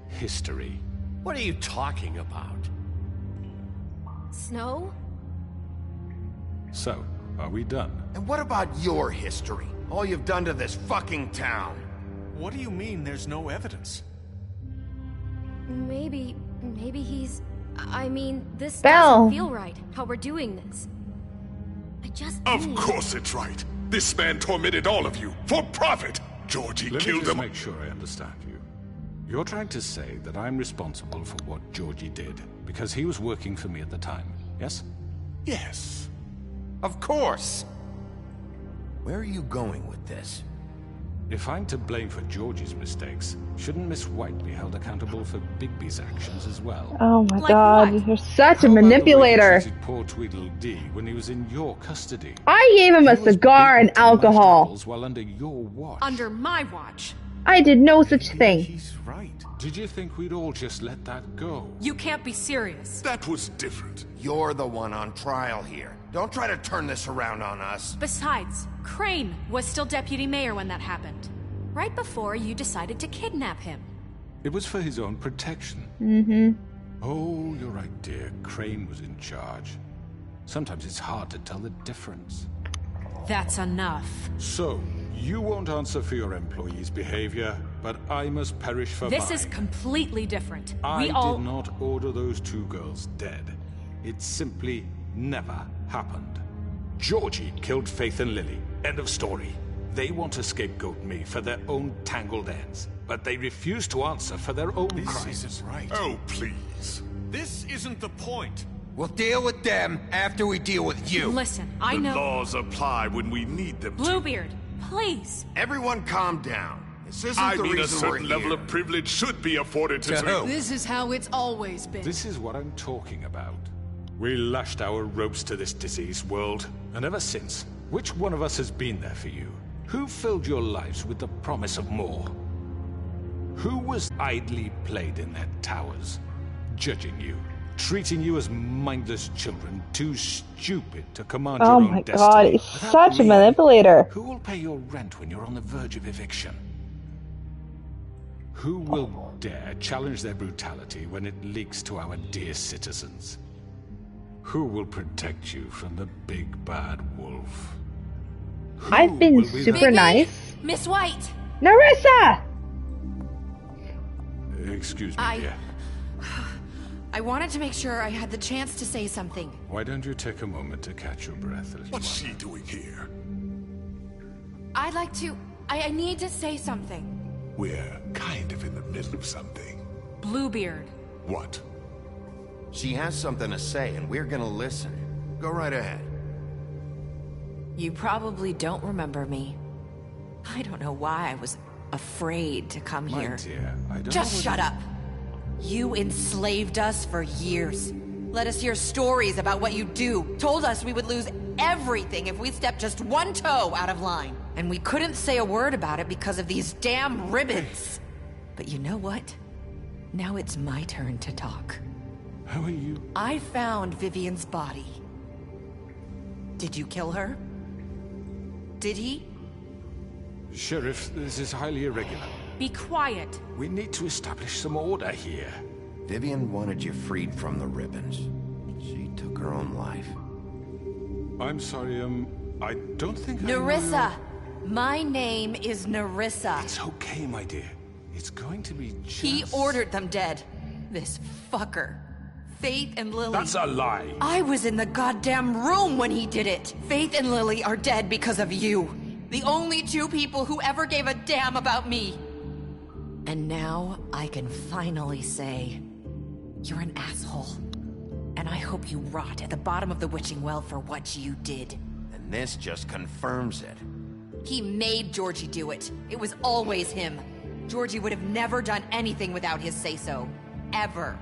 history. What are you talking about? Snow? So, are we done? And what about your history? All you've done to this fucking town. What do you mean there's no evidence? Maybe he's... I mean, this Belle. doesn't feel right, how we're doing this. I just Of need... course it's right. This man tormented all of you for profit. Georgie Let me killed just them. make sure I understand you. You're trying to say that I'm responsible for what Georgie did. because he was working for me at the time, yes? Yes. Of course. Where are you going with this? If I'm to blame for Georgie's mistakes, shouldn't Miss White be held accountable for Bigby's actions as well? Oh my god, you're such a manipulator. Poor Tweedledee when he was in your custody. I gave him a cigar and alcohol. While under your watch. Under my watch. I did no such thing. He's right. Did you think we'd all just let that go? You can't be serious. That was different. You're the one on trial here. Don't try to turn this around on us. Besides, Crane was still deputy mayor when that happened. Right before you decided to kidnap him. It was for his own protection. Mm-hmm. Oh, you're right, dear. Crane was in charge. Sometimes it's hard to tell the difference. That's enough. So, you won't answer for your employees' behavior, but I must perish for mine. This is completely different. I did not order those two girls dead. It simply never happened. Georgie killed Faith and Lily. End of story. They want to scapegoat me for their own tangled ends, but they refuse to answer for their own crimes. This isn't right. Oh, please. This isn't the point. We'll deal with them after we deal with you. Listen, I know. The laws apply when we need them Bluebeard, please. Everyone calm down. This isn't the reason a certain level of privilege should be afforded to who? This is how it's always been. This is what I'm talking about. We lashed our ropes to this diseased world, and ever since, which one of us has been there for you? Who filled your lives with the promise of more? Who was idly played in their towers, judging you, treating you as mindless children, too stupid to command your own destiny? Oh my god, he's such a manipulator. Who will pay your rent when you're on the verge of eviction? Who will dare challenge their brutality when it leaks to our dear citizens? Who will protect you from the big bad wolf? I've been super nice. Miss White! Nerissa! Excuse me, dear. I wanted to make sure I had the chance to say something. Why don't you take a moment to catch your breath a little What's she doing here? I'd like to... I need to say something. We're kind of in the middle of something. Bluebeard. What? She has something to say, and we're gonna listen. Go right ahead. You probably don't remember me. I don't know why I was afraid to come here. My dear, I don't Just know shut up. You enslaved us for years. Let us hear stories about what you do. Told us we would lose everything if we stepped just one toe out of line. And we couldn't say a word about it because of these damn ribbons. But you know what? Now it's my turn to talk. How are you? I found Vivian's body. Did you kill her? Did he? Sheriff, this is highly irregular. Be quiet. We need to establish some order here. Vivian wanted you freed from the ribbons. She took her own life. I'm sorry, I don't think Nerissa! My name is Nerissa. It's okay, my dear. It's going to be just... He ordered them dead. This fucker. Faith and Lily... That's a lie! I was in the goddamn room when he did it! Faith and Lily are dead because of you. The only two people who ever gave a damn about me. And now I can finally say... You're an asshole. And I hope you rot at the bottom of the witching well for what you did. And this just confirms it. He made Georgie do it. It was always him. Georgie would have never done anything without his say-so. Ever.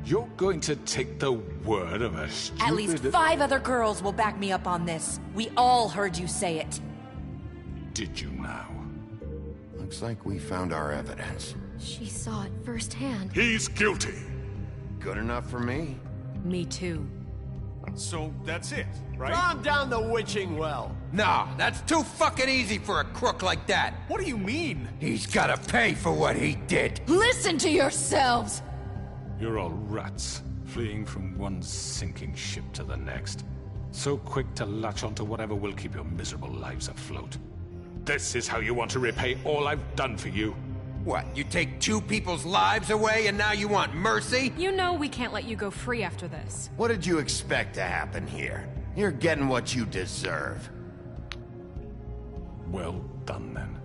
You're going to take the word of a stupid... At least 5 other girls will back me up on this. We all heard you say it. Did you now? Looks like we found our evidence. She saw it firsthand. He's guilty. Good enough for me. Me too. So that's it, right? Calm down the witching well. Nah, that's too fucking easy for a crook like that. What do you mean? He's gotta pay for what he did. Listen to yourselves! You're all rats, fleeing from one sinking ship to the next. So quick to latch onto whatever will keep your miserable lives afloat. This is how you want to repay all I've done for you? What, you take 2 people's lives away and now you want mercy? You know we can't let you go free after this. What did you expect to happen here? You're getting what you deserve. Well done, then.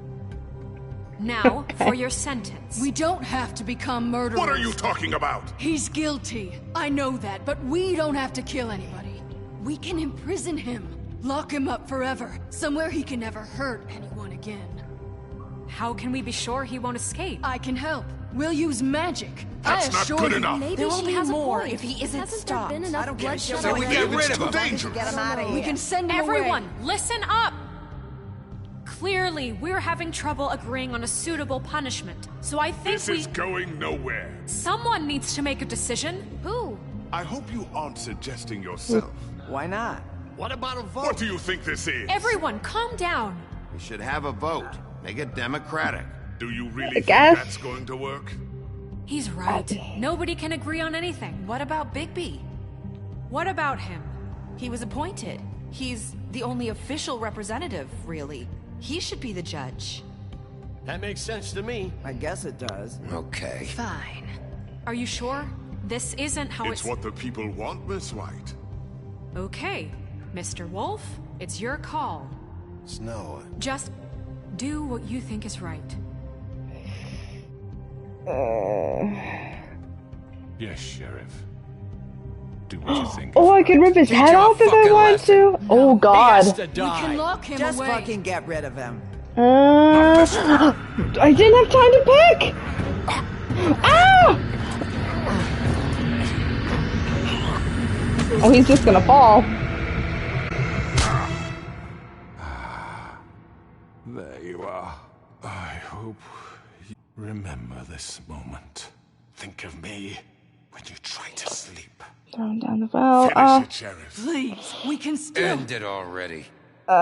Now, for your sentence. We don't have to become murderers. What are you talking about? He's guilty. I know that, but we don't have to kill anybody. We can imprison him. Lock him up forever. Somewhere he can never hurt anyone again. How can we be sure he won't escape? I can help. We'll use magic. That's not good enough. Maybe there will be more if he isn't stopped. I don't get So we get rid of him. Get him out of here. We can send him Everyone, away. listen up! Clearly, we're having trouble agreeing on a suitable punishment. So I think This is going nowhere. someone needs to make a decision. Who? I hope you aren't suggesting yourself. Why not? What about a vote? What do you think this is? Everyone, calm down. We should have a vote. Make it democratic. Do you really think guess. that's going to work? He's right. Nobody can agree on anything. What about Bigby? What about him? He was appointed. He's the only official representative, really. He should be the judge. That makes sense to me. I guess it does. Okay. Fine. Are you sure? This isn't how It's what the people want, Miss White. Okay, Mr. Wolf, it's your call. Snow. Just do what you think is right. Yes, Sheriff. Do what you think. Oh, I can rip his head off if I want to. Oh God. We can lock him Just away. fucking get rid of him. I didn't have time to pick. Ah! Oh, he's just gonna fall. There you are. I hope you remember this moment. Think of me when you try to sleep. Throw him down the well. Finish it, Sheriff. Please, we can still. End it already. You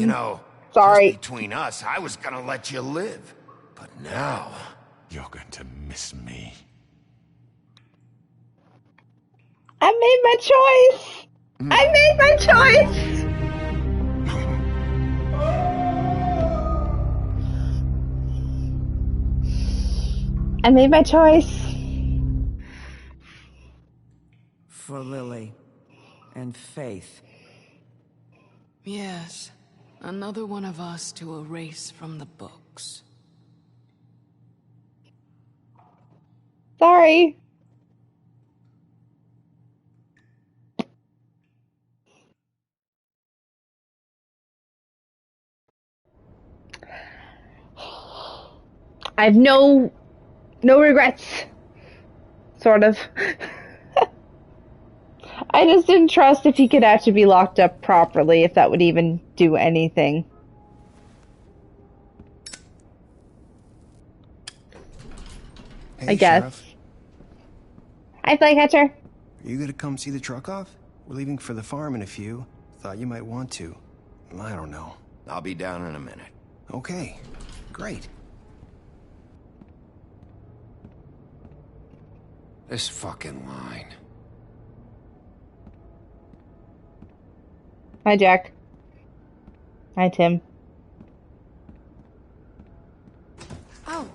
know, sorry. just between us, I was gonna let you live. But now... You're going to miss me. I made my choice. I made my choice. I made my choice. For Lily. And Faith. Yes, another one of us to erase from the books. Sorry. I have no regrets. Sort of. I just didn't trust if he could actually be locked up properly, if that would even do anything. Hey, I guess. Sheriff. Hi, Flycatcher. Are you gonna come see the truck off? We're leaving for the farm in a few. Thought you might want to. I don't know. I'll be down in a minute. Okay. Great. This fucking line. Hi, Jack. Hi, Tim. Oh,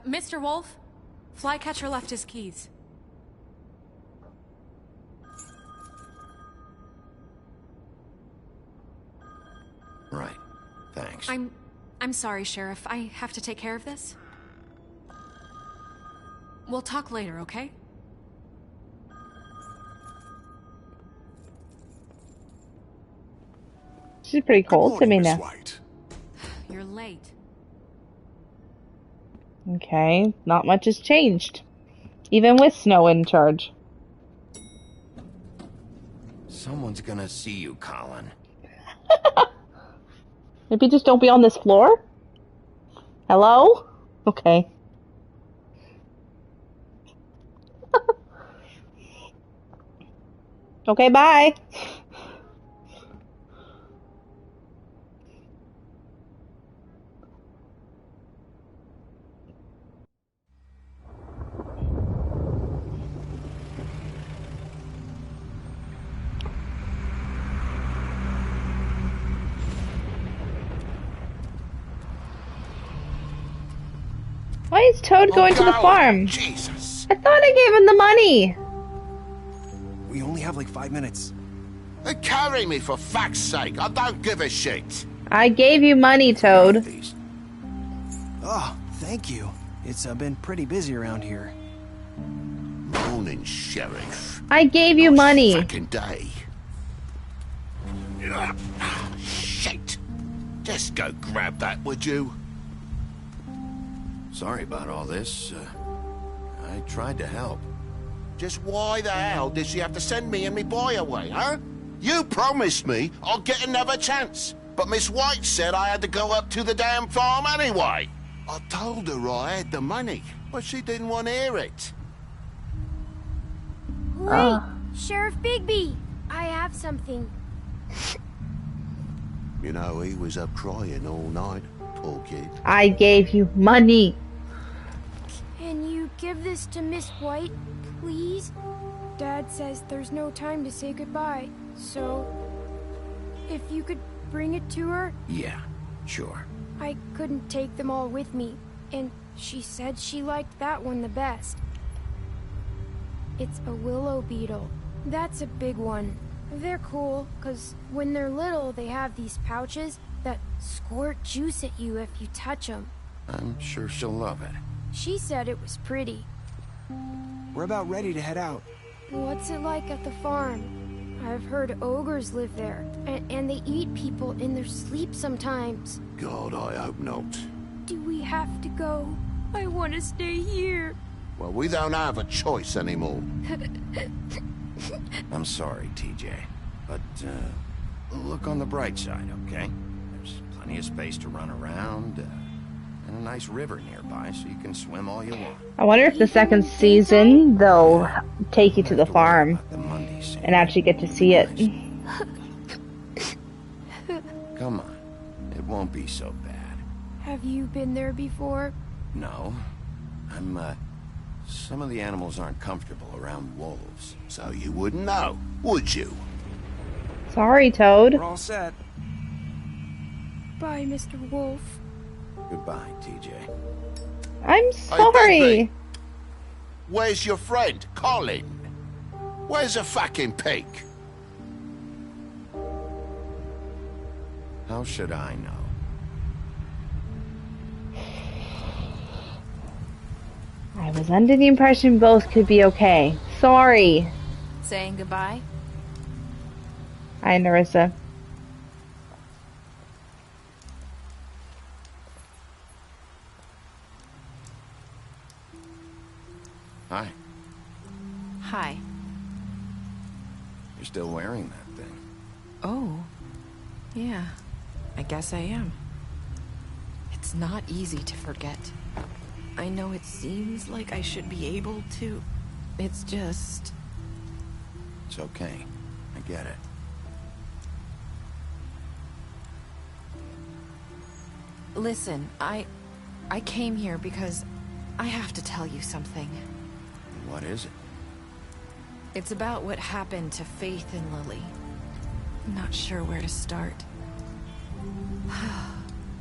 Mr. Wolf, Flycatcher left his keys. Right. Thanks. I'm sorry, Sheriff. I have to take care of this. We'll talk later, okay? She's pretty cold to me now. White. You're late. Okay, not much has changed. Even with Snow in charge. Someone's gonna see you, Colin. Maybe just don't be on this floor? Hello? Okay. Okay, bye. Why is Toad going to the farm? Jesus. I thought I gave him the money. We only have like 5 minutes. Carry me, for fuck's sake. I don't give a shit. I gave you money, Toad. Oh, thank you. It's been pretty busy around here. Morning, Sheriff. I gave you money. Fucking day. Shit. Just go grab that, would you? Sorry about all this. I tried to help. Just why the hell did she have to send me and me boy away, huh? You promised me I'll get another chance. But Miss White said I had to go up to the damn farm anyway. I told her I had the money, but she didn't want to hear it. Wait, Sheriff Bigby, I have something. You know, he was up crying all night, poor kid. I gave you money. Can you give this to Miss White, please? Dad says there's no time to say goodbye, so if you could bring it to her? Yeah, sure. I couldn't take them all with me, and she said she liked that one the best. It's a willow beetle. That's a big one. They're cool, because when they're little, they have these pouches that squirt juice at you if you touch them. I'm sure she'll love it. She said it was pretty. We're about ready to head out. What's it like at the farm? I've heard ogres live there, and they eat people in their sleep sometimes. God, I hope not. Do we have to go? I want to stay here. Well, we don't have a choice anymore. I'm sorry, TJ, but look on the bright side, okay? There's plenty of space to run around, and a nice river nearby, so you can swim all you want. I wonder if the second season they'll take you to the farm and actually get to see it. Come on, it won't be so bad. Have you been there before? No, some of the animals aren't comfortable around wolves, so you wouldn't know, would you? Sorry, Toad. We're all set. Bye, Mr. Wolf. Goodbye, TJ. I'm sorry. Hey, where's your friend, Colin? Where's the fucking pig? How should I know? I was under the impression both could be okay. Sorry. Saying goodbye? Hi, Nerissa. Hi. Hi. You're still wearing that thing. Oh. Yeah. I guess I am. It's not easy to forget. I know it seems like I should be able to. It's just... It's okay. I get it. Listen, I came here because I have to tell you something. What is it? It's about what happened to Faith and Lily. I'm not sure where to start.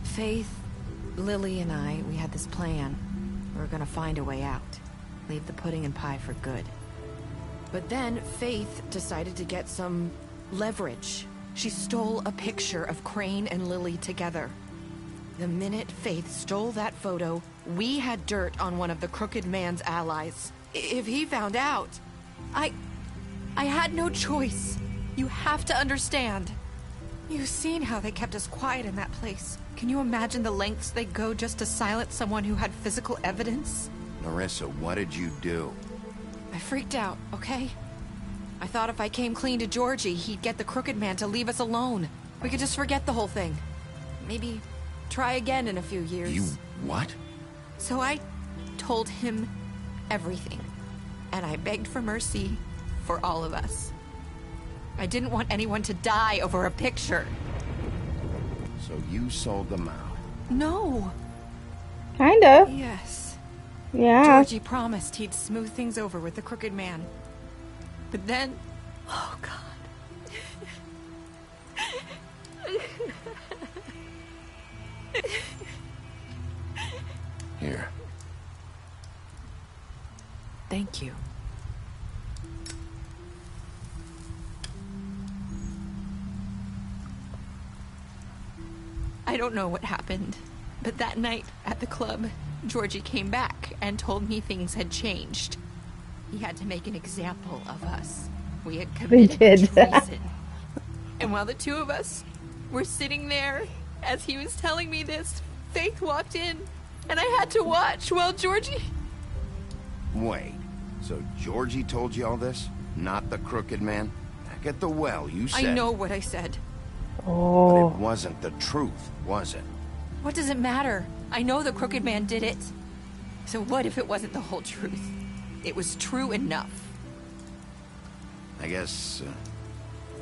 Faith, Lily, and I, we had this plan. We were gonna find a way out. Leave the pudding and pie for good. But then Faith decided to get some leverage. She stole a picture of Crane and Lily together. The minute Faith stole that photo, we had dirt on one of the Crooked Man's allies. If he found out, I had no choice. You have to understand. You've seen how they kept us quiet in that place. Can you imagine the lengths they'd go just to silence someone who had physical evidence? Nerissa, what did you do? I freaked out, okay? I thought if I came clean to Georgie, he'd get the Crooked Man to leave us alone. We could just forget the whole thing. Maybe try again in a few years. You what? So I told him everything. And I begged for mercy for all of us. I didn't want anyone to die over a picture. So you sold them out? No. Kinda. Yes. Yeah. Georgie promised he'd smooth things over with the Crooked Man. But then... Oh, God. Here. Thank you. I don't know what happened, but that night at the club, Georgie came back and told me things had changed. He had to make an example of us. We had committed treason. And while the two of us were sitting there, as he was telling me this, Faith walked in, and I had to watch while Georgie... Wait, so Georgie told you all this? Not the Crooked Man? Back at the well, you said... I know what I said. But it wasn't the truth, was it? What does it matter? I know the Crooked Man did it. So what if it wasn't the whole truth? It was true enough. I guess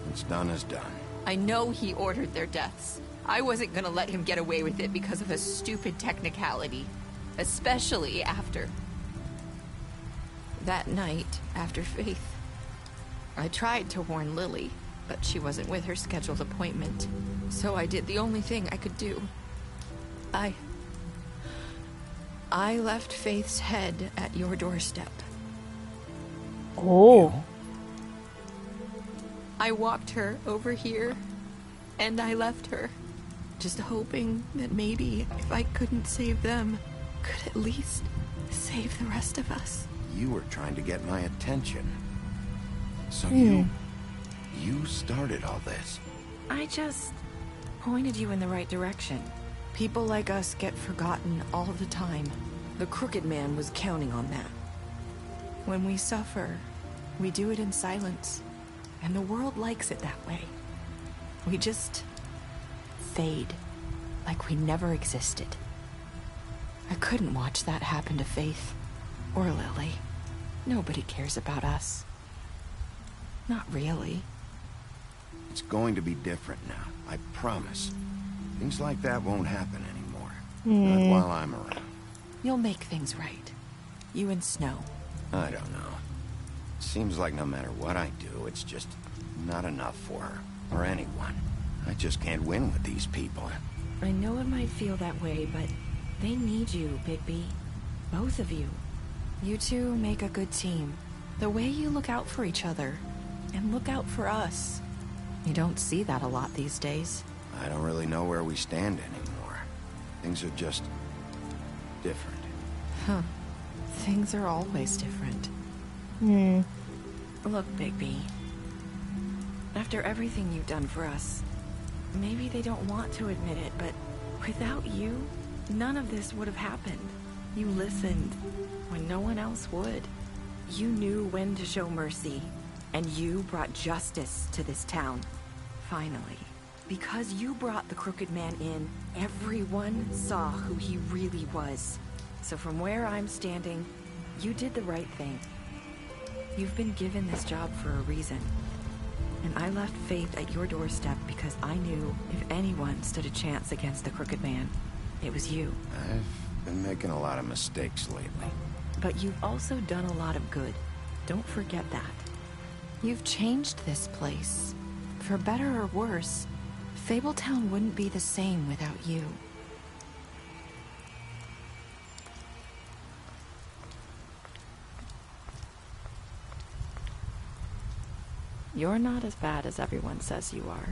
what's done is done. I know he ordered their deaths. I wasn't gonna let him get away with it because of a stupid technicality. Especially after... that night, after Faith. I tried to warn Lily, but she wasn't with her scheduled appointment. So I did the only thing I could do. I left Faith's head at your doorstep. Oh. I walked her over here, and I left her. Just hoping that maybe, if I couldn't save them, could at least save the rest of us. You were trying to get my attention. So you started all this. I just pointed you in the right direction. People like us get forgotten all the time. The Crooked Man was counting on that. When we suffer, we do it in silence. And the world likes it that way. We just fade, like we never existed. I couldn't watch that happen to Faith, or Lily. Nobody cares about us. Not really. It's going to be different now, I promise. Things like that won't happen anymore. Not while I'm around. You'll make things right. You and Snow. I don't know. Seems like no matter what I do, it's just not enough for her, or anyone. I just can't win with these people. I know it might feel that way, but they need you, Bigby. Both of you. You two make a good team. The way you look out for each other, and look out for us. You don't see that a lot these days. I don't really know where we stand anymore. Things are just... different. Huh. Things are always different. Look, Bigby. After everything you've done for us, maybe they don't want to admit it, but without you, none of this would have happened. You listened when no one else would. You knew when to show mercy, and you brought justice to this town. Finally. Because you brought the Crooked Man in, everyone saw who he really was. So from where I'm standing, you did the right thing. You've been given this job for a reason. And I left Faith at your doorstep because I knew if anyone stood a chance against the Crooked Man, it was you. I've been making a lot of mistakes lately. But you've also done a lot of good. Don't forget that. You've changed this place. For better or worse, Fabletown wouldn't be the same without you. You're not as bad as everyone says you are.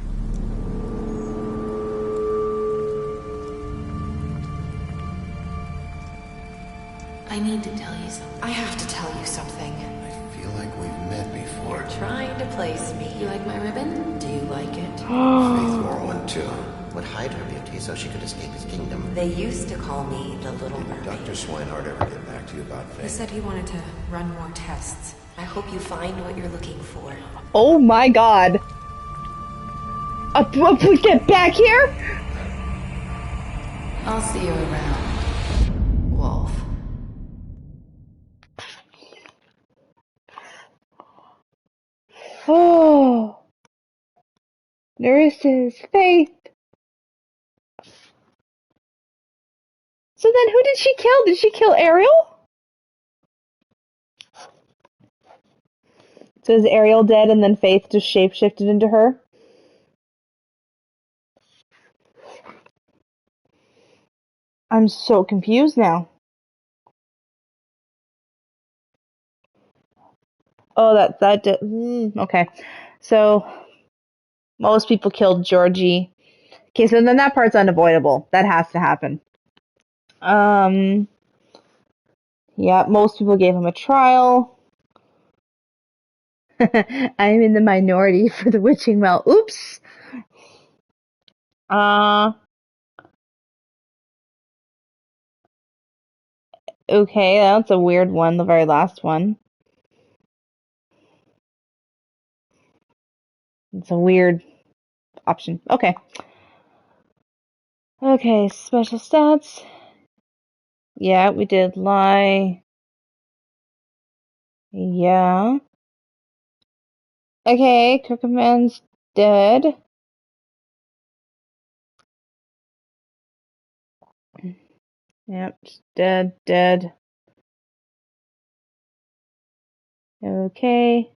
I need to tell you something. I have to tell you something. I feel like we've met before. You're trying to place me. You like my ribbon? Do you like it? Faith wore one too. Would hide her beauty so she could escape his kingdom. They used to call me the Little Mermaid. Did Dr. Swinehart ever get back to you about Faith? He said he wanted to run more tests. I hope you find what you're looking for. Oh my god. Get back here! I'll see you around, Wolf. Oh. Nurses, Faith. So then who did she kill? Did she kill Ariel? So is Ariel dead and then Faith just shapeshifted into her? I'm so confused now. Oh, that did... okay. So, most people killed Georgie Okay, so then that part's unavoidable. That has to happen. Yeah, most people gave him a trial. I'm in the minority for the witching well. Oops. Okay, that's a weird one, the very last one. It's a weird option. Okay. Okay, special stats. Yeah, we did lie. Yeah. Okay, Crooked Man's dead. Yep, dead. Okay.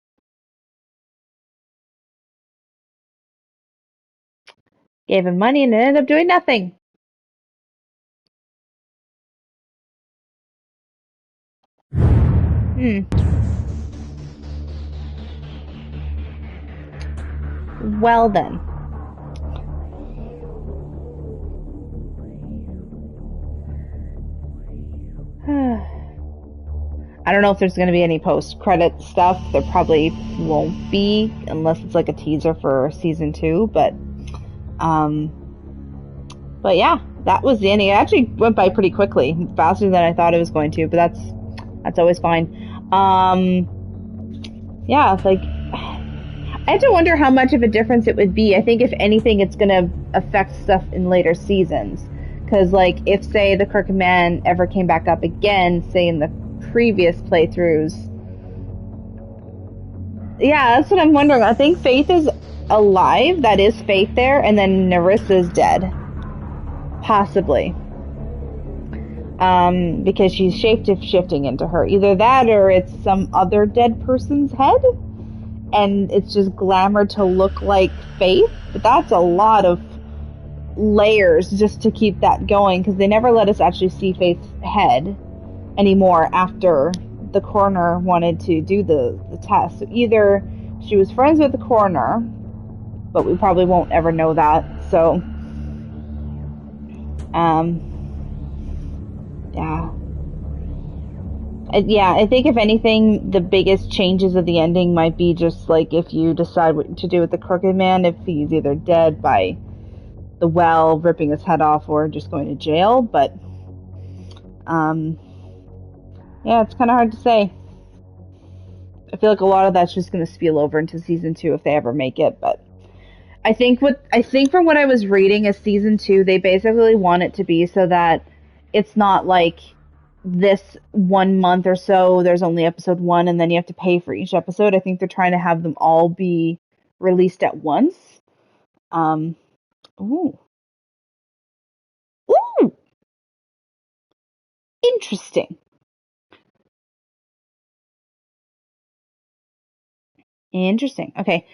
Gave him money and it ended up doing nothing. Well then. I don't know if there's going to be any post-credit stuff. There probably won't be, unless it's like a teaser for season 2. But yeah, that was the ending. It actually went by pretty quickly, faster than I thought it was going to. But that's always fine. Yeah, like I have to wonder how much of a difference it would be. I think if anything, it's going to affect stuff in later seasons. Because like, if say the Crooked Man ever came back up again, say in the previous playthroughs. Yeah, that's what I'm wondering. I think Faith is alive. That is Faith there. And then Nerissa's dead. Possibly. Because she's shape-shifting into her. Either that or it's some other dead person's head. And it's just glamored to look like Faith. But that's a lot of layers just to keep that going. Because they never let us actually see Faith's head anymore after the coroner wanted to do the test. So either she was friends with the coroner, but we probably won't ever know that. So, yeah, I think if anything, the biggest changes of the ending might be just like if you decide what to do with the Crooked Man, if he's either dead by the well, ripping his head off, or just going to jail. But, yeah, it's kind of hard to say. I feel like a lot of that's just going to spill over into season 2 if they ever make it. But I think from what I was reading is season 2, they basically want it to be so that it's not like this 1 month or so, there's only episode 1 and then you have to pay for each episode. I think they're trying to have them all be released at once. Ooh. Interesting. Okay.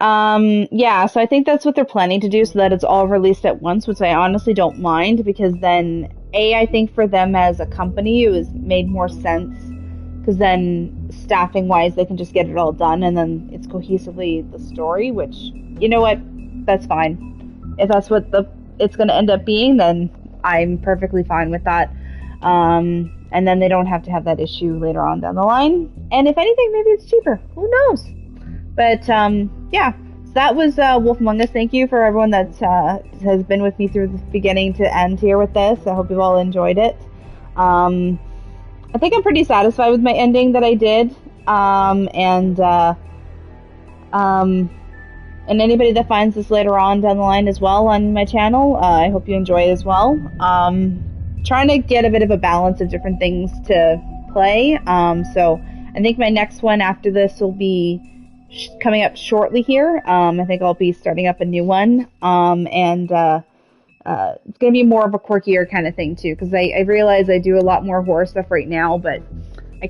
Yeah, so I think that's what they're planning to do so that it's all released at once, which I honestly don't mind because then, I think for them as a company, it was made more sense because then staffing-wise, they can just get it all done and then it's cohesively the story, which, you know what, that's fine. If that's what it's going to end up being, then I'm perfectly fine with that. And then they don't have to have that issue later on down the line. And if anything, maybe it's cheaper. Who knows? But, yeah. So that was Wolf Among Us. Thank you for everyone that has been with me through the beginning to end here with this. I hope you've all enjoyed it. I think I'm pretty satisfied with my ending that I did. And anybody that finds this later on down the line as well on my channel, I hope you enjoy it as well. Trying to get a bit of a balance of different things to play. So I think my next one after this will be coming up shortly here. I think I'll be starting up a new one. And it's going to be more of a quirkier kind of thing too, because I realize I do a lot more horror stuff right now, but I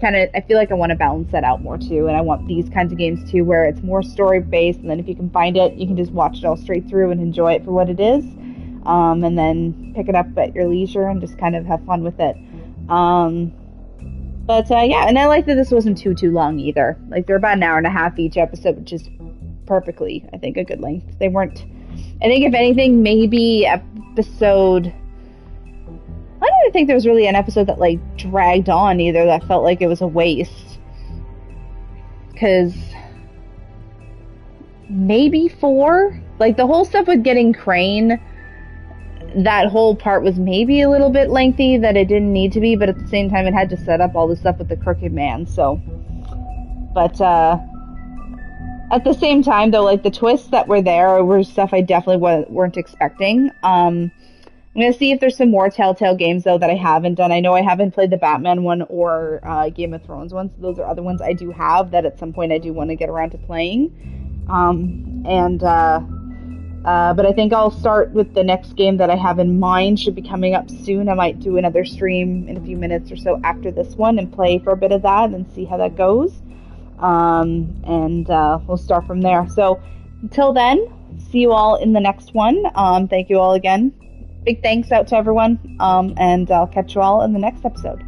feel like I want to balance that out more too, and I want these kinds of games too, where it's more story based, and then if you can find it, you can just watch it all straight through and enjoy it for what it is, and then pick it up at your leisure and just kind of have fun with it. But yeah, and I like that this wasn't too long either. Like, they're about an hour and a half each episode, which is perfectly, I think, a good length. They weren't I think if anything, maybe episode... I don't even think there was really an episode that, like, dragged on either that felt like it was a waste. Because... maybe 4? Like, the whole stuff with getting Crane, that whole part was maybe a little bit lengthy, that it didn't need to be, but at the same time it had to set up all the stuff with the Crooked Man, so... But, at the same time, though, like, the twists that were there were stuff I definitely weren't expecting. I'm gonna see if there's some more Telltale games, though, that I haven't done. I know I haven't played the Batman one or Game of Thrones one, so those are other ones I do have that at some point I do want to get around to playing. But I think I'll start with the next game that I have in mind. Should be coming up soon. I might do another stream in a few minutes or so after this one and play for a bit of that and see how that goes. We'll start from there. So until then, see you all in the next one. Thank you all again. Big thanks out to everyone. And I'll catch you all in the next episode.